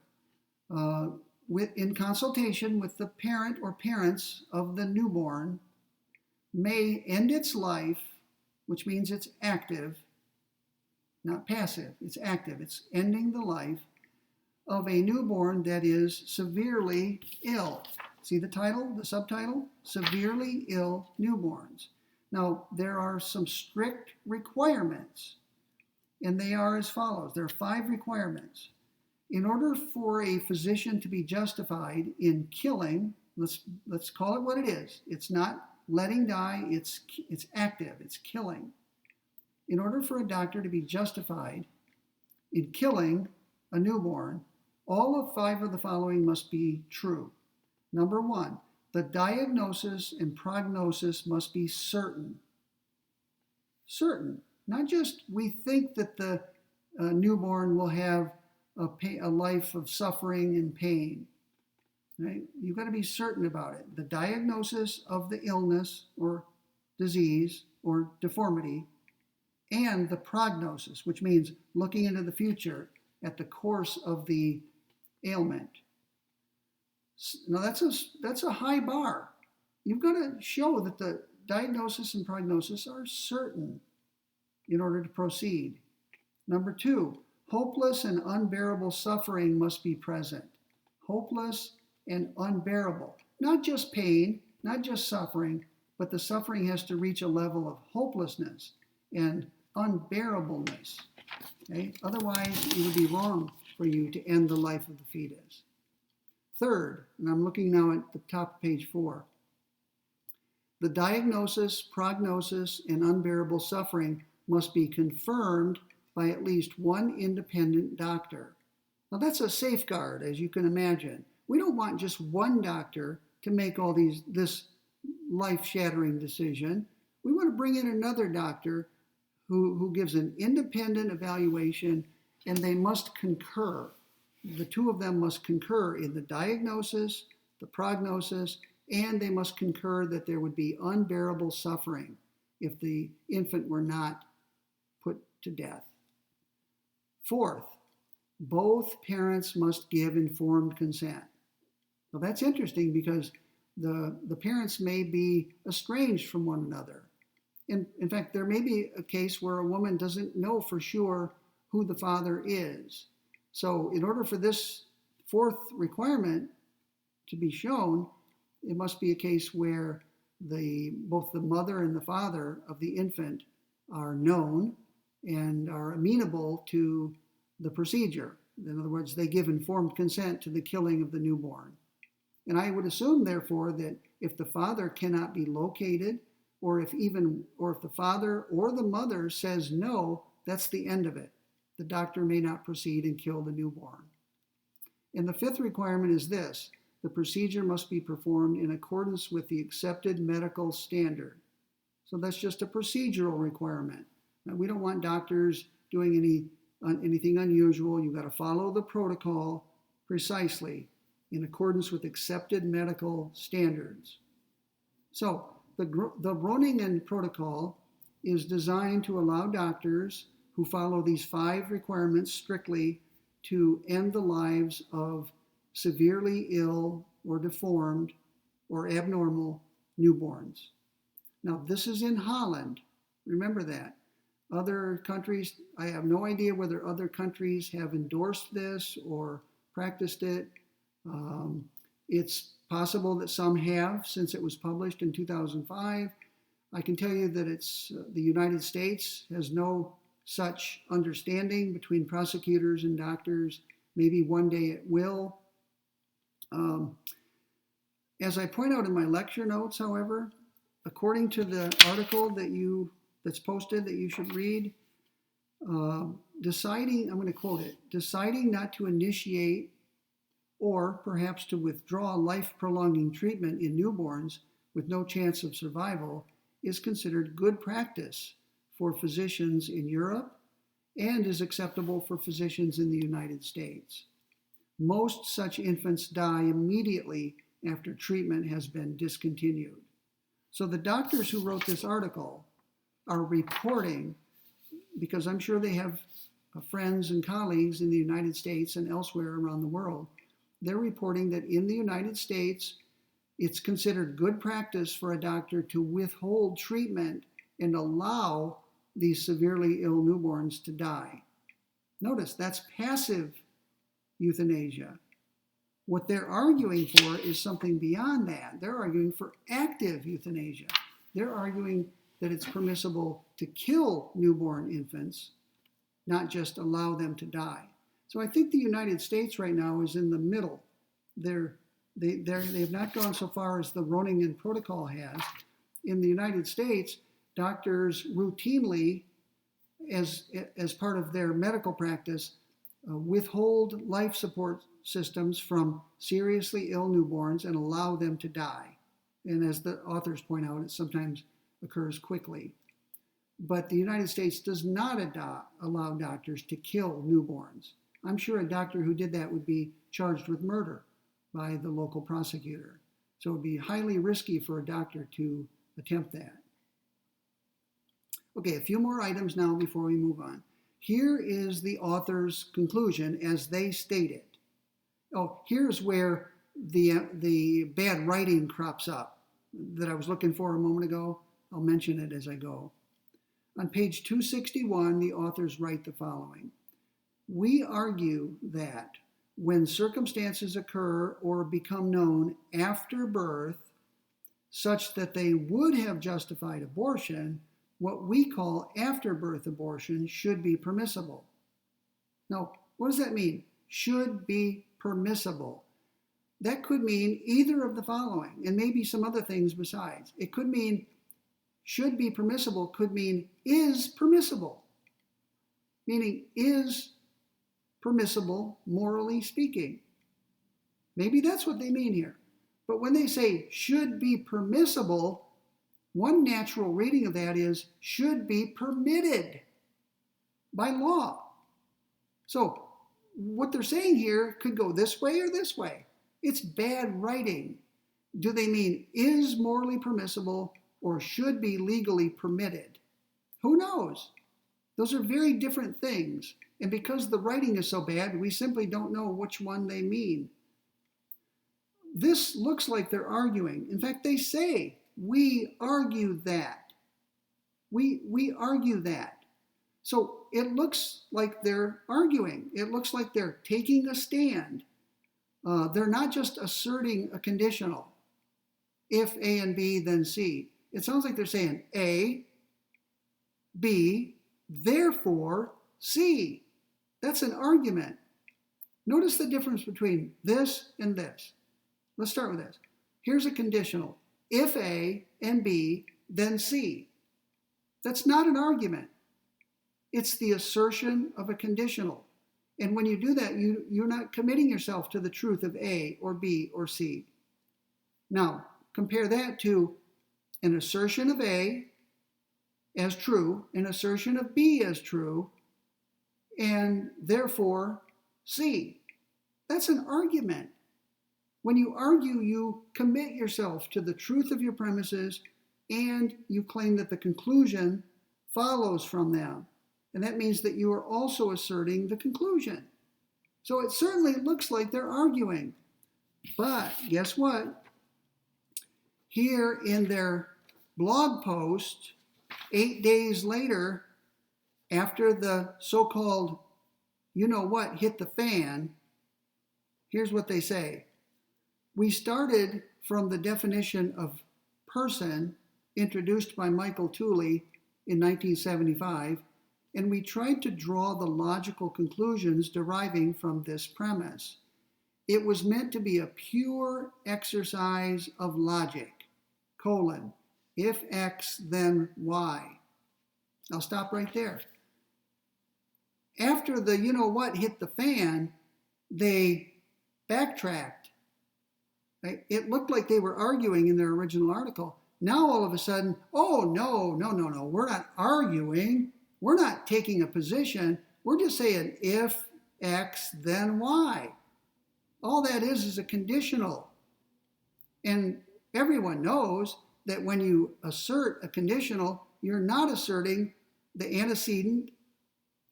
in consultation with the parent or parents of the newborn, may end its life, which means it's active, not passive, it's active. It's ending the life of a newborn that is severely ill. See the title, the subtitle? Severely ill newborns. Now, there are some strict requirements, and they are as follows. There are 5 requirements. In order for a physician to be justified in killing, let's call it what it is. It's not letting die, it's active, it's killing. In order for a doctor to be justified in killing a newborn, all of 5 of the following must be true. Number 1, the diagnosis and prognosis must be certain. Certain. Not just we think that the newborn will have a life of suffering and pain. Right? You've got to be certain about it. The diagnosis of the illness or disease or deformity, and the prognosis, which means looking into the future at the course of the ailment. Now that's a high bar. You've got to show that the diagnosis and prognosis are certain in order to proceed. Number 2, hopeless and unbearable suffering must be present. Hopeless and unbearable. Not just pain, not just suffering, but the suffering has to reach a level of hopelessness and unbearableness. Okay? Otherwise, it would be wrong for you to end the life of the fetus. Third, and I'm looking now at the top of page 4, the diagnosis, prognosis, and unbearable suffering must be confirmed by at least one independent doctor. Now that's a safeguard, as you can imagine. We don't want just one doctor to make this life-shattering decision. We want to bring in another doctor who gives an independent evaluation, and they must concur. The 2 of them must concur in the diagnosis, the prognosis, and they must concur that there would be unbearable suffering if the infant were not put to death. Fourth, both parents must give informed consent. Well, that's interesting because the parents may be estranged from one another. In fact, there may be a case where a woman doesn't know for sure who the father is. So in order for this 4th requirement to be shown, it must be a case where both the mother and the father of the infant are known and are amenable to the procedure. In other words, they give informed consent to the killing of the newborn. And I would assume, therefore, that if the father cannot be located, or if the father or the mother says no, that's the end of it. The doctor may not proceed and kill the newborn. And the 5th requirement is this: the procedure must be performed in accordance with the accepted medical standard. So that's just a procedural requirement. Now, we don't want doctors doing anything unusual. You've got to follow the protocol precisely in accordance with accepted medical standards. So the Groningen Protocol is designed to allow doctors who follow these 5 requirements strictly to end the lives of severely ill or deformed or abnormal newborns. Now, this is in Holland. Remember that. Other countries, I have no idea whether other countries have endorsed this or practiced it. It's possible that some have since it was published in 2005. I can tell you that the United States has no such understanding between prosecutors and doctors. Maybe one day it will. As I point out in my lecture notes, however, according to the article that's posted that you should read, deciding, I'm going to quote it, deciding not to initiate or perhaps to withdraw life-prolonging treatment in newborns with no chance of survival is considered good practice for physicians in Europe and is acceptable for physicians in the United States. Most such infants die immediately after treatment has been discontinued. So the doctors who wrote this article are reporting, because I'm sure they have friends and colleagues in the United States and elsewhere around the world, they're reporting that in the United States, it's considered good practice for a doctor to withhold treatment and allow these severely ill newborns to die. Notice, that's passive euthanasia. What they're arguing for is something beyond that. They're arguing for active euthanasia. They're arguing that it's permissible to kill newborn infants, not just allow them to die. So I think the United States right now is in the middle. They've not gone so far as the Groningen Protocol has. In the United States, doctors routinely, as part of their medical practice, withhold life support systems from seriously ill newborns and allow them to die. And as the authors point out, it sometimes occurs quickly. But the United States does not allow doctors to kill newborns. I'm sure a doctor who did that would be charged with murder by the local prosecutor. So it would be highly risky for a doctor to attempt that. Okay, a few more items now before we move on. Here is the author's conclusion as they state it. Oh, here's where the bad writing crops up that I was looking for a moment ago. I'll mention it as I go. On page 261, the authors write the following. We argue that when circumstances occur or become known after birth such that they would have justified abortion, what we call afterbirth abortion should be permissible. Now, what does that mean? Should be permissible. That could mean either of the following, and maybe some other things besides. It could mean should be permissible, could mean is permissible, meaning is permissible, morally speaking. Maybe that's what they mean here. But when they say should be permissible, one natural reading of that is should be permitted by law. So what they're saying here could go this way or this way. It's bad writing. Do they mean is morally permissible or should be legally permitted? Who knows? Those are very different things. And because the writing is so bad, we simply don't know which one they mean. This looks like they're arguing. In fact, they say, we argue that. We argue that. So it looks like they're arguing. It looks like they're taking a stand. They're not just asserting a conditional. If A and B, then C. It sounds like they're saying A, B, therefore C. That's an argument. Notice the difference between this and this. Let's start with this. Here's a conditional. If A and B, then C. That's not an argument. It's the assertion of a conditional. And when you do that, you're not committing yourself to the truth of A or B or C. Now, compare that to an assertion of A as true, an assertion of B as true, and therefore C. That's an argument. When you argue, you commit yourself to the truth of your premises and you claim that the conclusion follows from them. And that means that you are also asserting the conclusion. So it certainly looks like they're arguing. But guess what? Here in their blog post, 8 days later, after the so-called, you know what, hit the fan, here's what they say. We started from the definition of person introduced by Michael Tooley in 1975, and we tried to draw the logical conclusions deriving from this premise. It was meant to be a pure exercise of logic, colon, if X, then Y. I'll stop right there. After the you know what hit the fan, they backtracked. Right? It looked like they were arguing in their original article. Now all of a sudden, oh, no, we're not arguing. We're not taking a position. We're just saying if X, then Y. All that is a conditional. And everyone knows that when you assert a conditional, you're not asserting the antecedent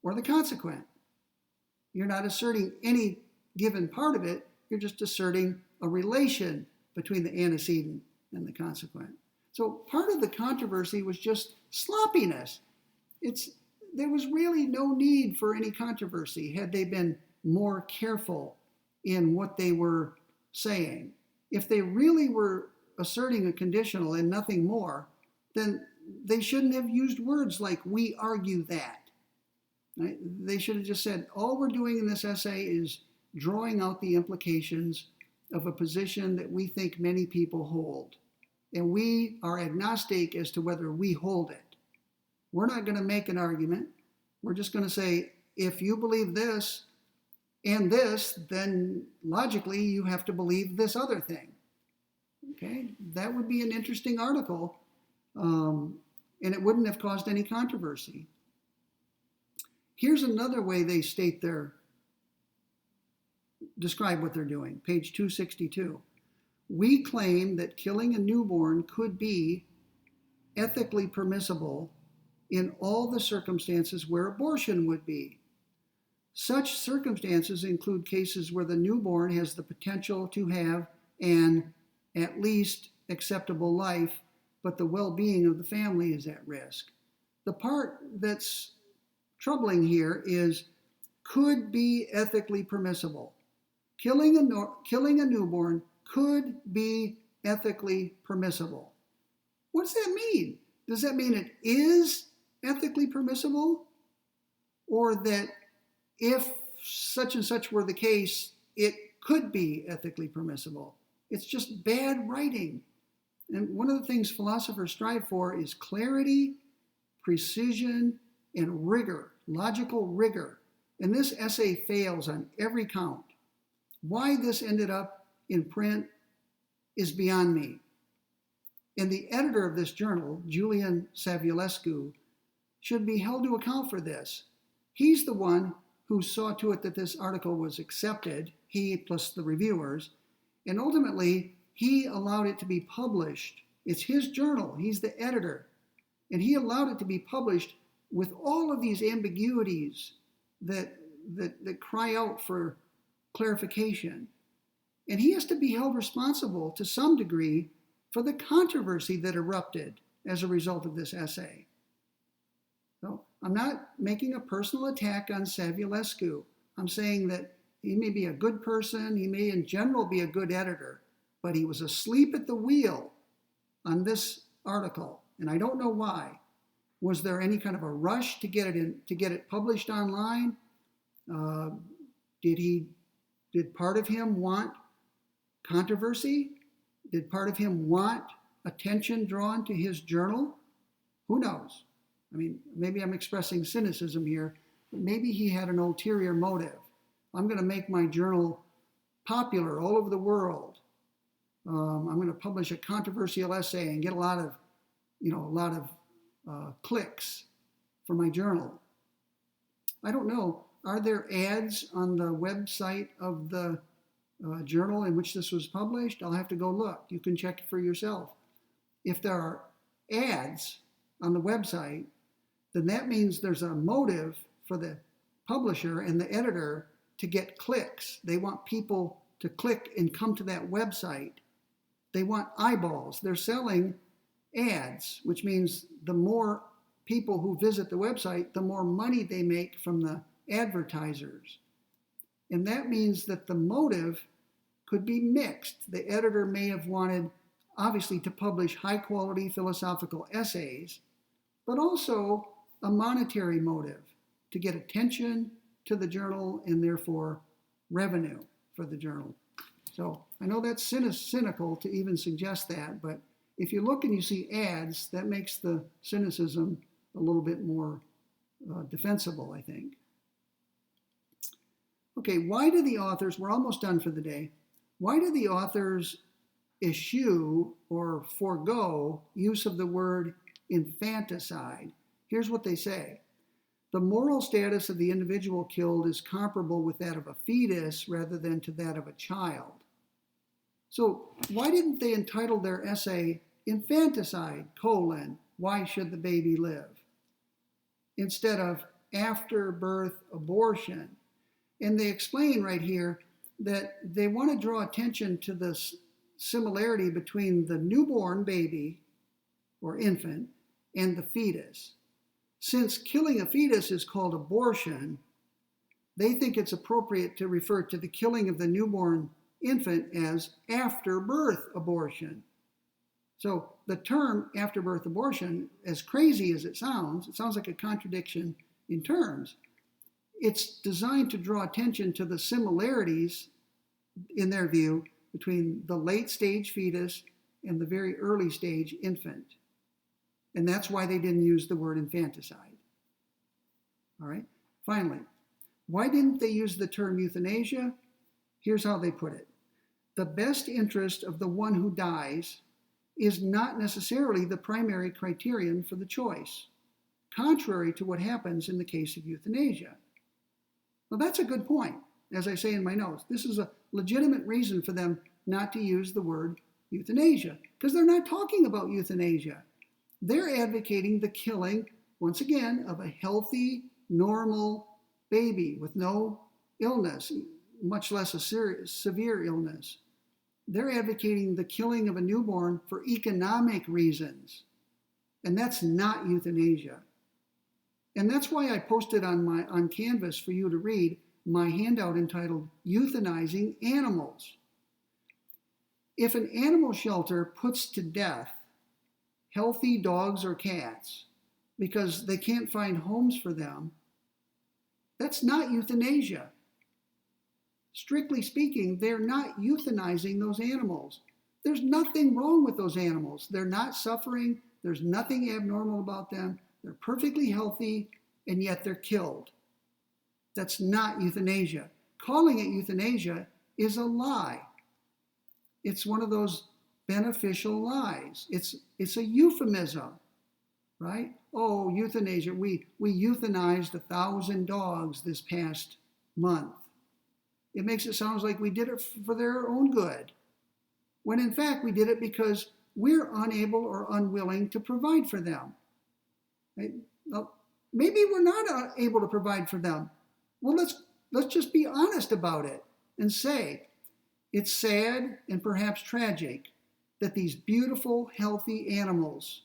or the consequent. You're not asserting any given part of it. You're just asserting a relation between the antecedent and the consequent. So part of the controversy was just sloppiness. There was really no need for any controversy had they been more careful in what they were saying. If they really were asserting a conditional and nothing more, then they shouldn't have used words like "we argue that." Right? They should have just said, all we're doing in this essay is drawing out the implications of a position that we think many people hold. And we are agnostic as to whether we hold it. We're not going to make an argument. We're just going to say, if you believe this and this, then logically you have to believe this other thing. Okay, that would be an interesting article, and it wouldn't have caused any controversy. Here's another way they describe what they're doing. Page 262. We claim that killing a newborn could be ethically permissible in all the circumstances where abortion would be. Such circumstances include cases where the newborn has the potential to have an at least acceptable life, but the well-being of the family is at risk. The part that's troubling here is could be ethically permissible. Killing a newborn could be ethically permissible. What does that mean? Does that mean it is ethically permissible? Or that if such and such were the case, it could be ethically permissible? It's just bad writing. And one of the things philosophers strive for is clarity, precision, and rigor, logical rigor. And this essay fails on every count. Why this ended up in print is beyond me. And the editor of this journal, Julian Savulescu, should be held to account for this. He's the one who saw to it that this article was accepted, he plus the reviewers, and ultimately he allowed it to be published. It's his journal, he's the editor, and he allowed it to be published with all of these ambiguities that cry out for clarification. And he has to be held responsible to some degree for the controversy that erupted as a result of this essay. So I'm not making a personal attack on Savulescu. I'm saying that he may be a good person, he may in general be a good editor, but he was asleep at the wheel on this article, and I don't know why. Was there any kind of a rush to get it published online? Did part of him want controversy? Did part of him want attention drawn to his journal? Who knows? I mean, maybe I'm expressing cynicism here, but maybe he had an ulterior motive. I'm going to make my journal popular all over the world. I'm going to publish a controversial essay and get a lot of clicks for my journal. I don't know. Are there ads on the website of the journal in which this was published? I'll have to go look. You can check for yourself. If there are ads on the website, then that means there's a motive for the publisher and the editor to get clicks. They want people to click and come to that website. They want eyeballs. They're selling ads, which means the more people who visit the website, the more money they make from the advertisers. And that means that the motive could be mixed. The editor may have wanted, obviously, to publish high-quality philosophical essays, but also a monetary motive to get attention to the journal and therefore revenue for the journal. So I know that's cynical to even suggest that, but if you look and you see ads, that makes the cynicism a little bit more defensible, I think. Okay, why do the authors, we're almost done for the day, why do the authors eschew or forego use of the word infanticide? Here's what they say. The moral status of the individual killed is comparable with that of a fetus rather than to that of a child. So why didn't they entitle their essay Infanticide, why should the baby live? Instead of after birth abortion. And they explain right here that they want to draw attention to the similarity between the newborn baby or infant and the fetus. Since killing a fetus is called abortion, they think it's appropriate to refer to the killing of the newborn infant as after birth abortion. So the term after birth abortion, as crazy as it sounds like a contradiction in terms. It's designed to draw attention to the similarities, in their view, between the late stage fetus and the very early stage infant. And that's why they didn't use the word infanticide. All right. Finally, why didn't they use the term euthanasia? Here's how they put it. The best interest of the one who dies is not necessarily the primary criterion for the choice, contrary to what happens in the case of euthanasia. Well, that's a good point. As I say in my notes, this is a legitimate reason for them not to use the word euthanasia, because they're not talking about euthanasia. They're advocating the killing, once again, of a healthy, normal baby with no illness, much less a severe illness. They're advocating the killing of a newborn for economic reasons. And that's not euthanasia. And that's why I posted on Canvas for you to read my handout entitled Euthanizing Animals. If an animal shelter puts to death healthy dogs or cats because they can't find homes for them, that's not euthanasia. Strictly speaking, they're not euthanizing those animals. There's nothing wrong with those animals. They're not suffering. There's nothing abnormal about them. They're perfectly healthy, and yet they're killed. That's not euthanasia. Calling it euthanasia is a lie. It's one of those beneficial lies. It's a euphemism, right? Oh, euthanasia. We euthanized 1,000 dogs this past month. It makes it sound like we did it for their own good, when in fact we did it because we're unable or unwilling to provide for them. Right? Well, maybe we're not able to provide for them. Well, let's just be honest about it and say it's sad and perhaps tragic that these beautiful, healthy animals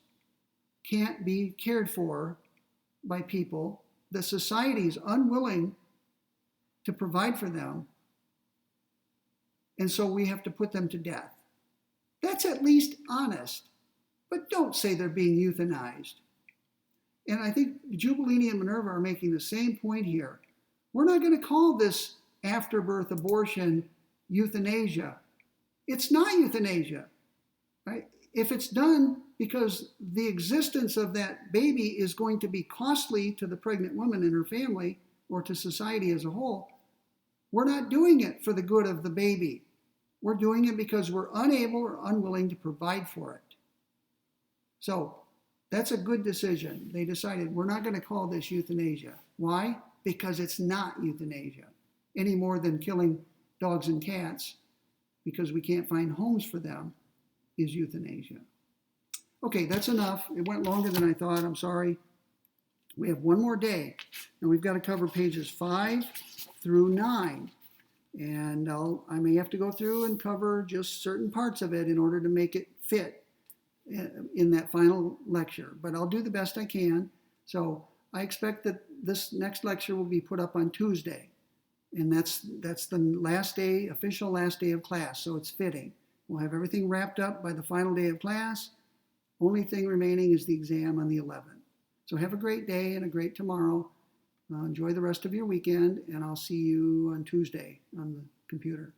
can't be cared for by people. The society is unwilling to provide for them, and so we have to put them to death. That's at least honest, but don't say they're being euthanized. And I think Giubilini and Minerva are making the same point here. We're not going to call this after-birth abortion euthanasia. It's not euthanasia, right? If it's done because the existence of that baby is going to be costly to the pregnant woman and her family or to society as a whole, we're not doing it for the good of the baby. We're doing it because we're unable or unwilling to provide for it. So that's a good decision. They decided we're not going to call this euthanasia. Why? Because it's not euthanasia, any more than killing dogs and cats because we can't find homes for them is euthanasia. Okay, that's enough. It went longer than I thought. I'm sorry. We have one more day, and we've got to cover pages 5 through 9. And I may have to go through and cover just certain parts of it in order to make it fit in that final lecture. But I'll do the best I can. So I expect that this next lecture will be put up on Tuesday. And that's the last day, official last day of class. So it's fitting. We'll have everything wrapped up by the final day of class. Only thing remaining is the exam on the 11th. So have a great day and a great tomorrow. Enjoy the rest of your weekend, and I'll see you on Tuesday on the computer.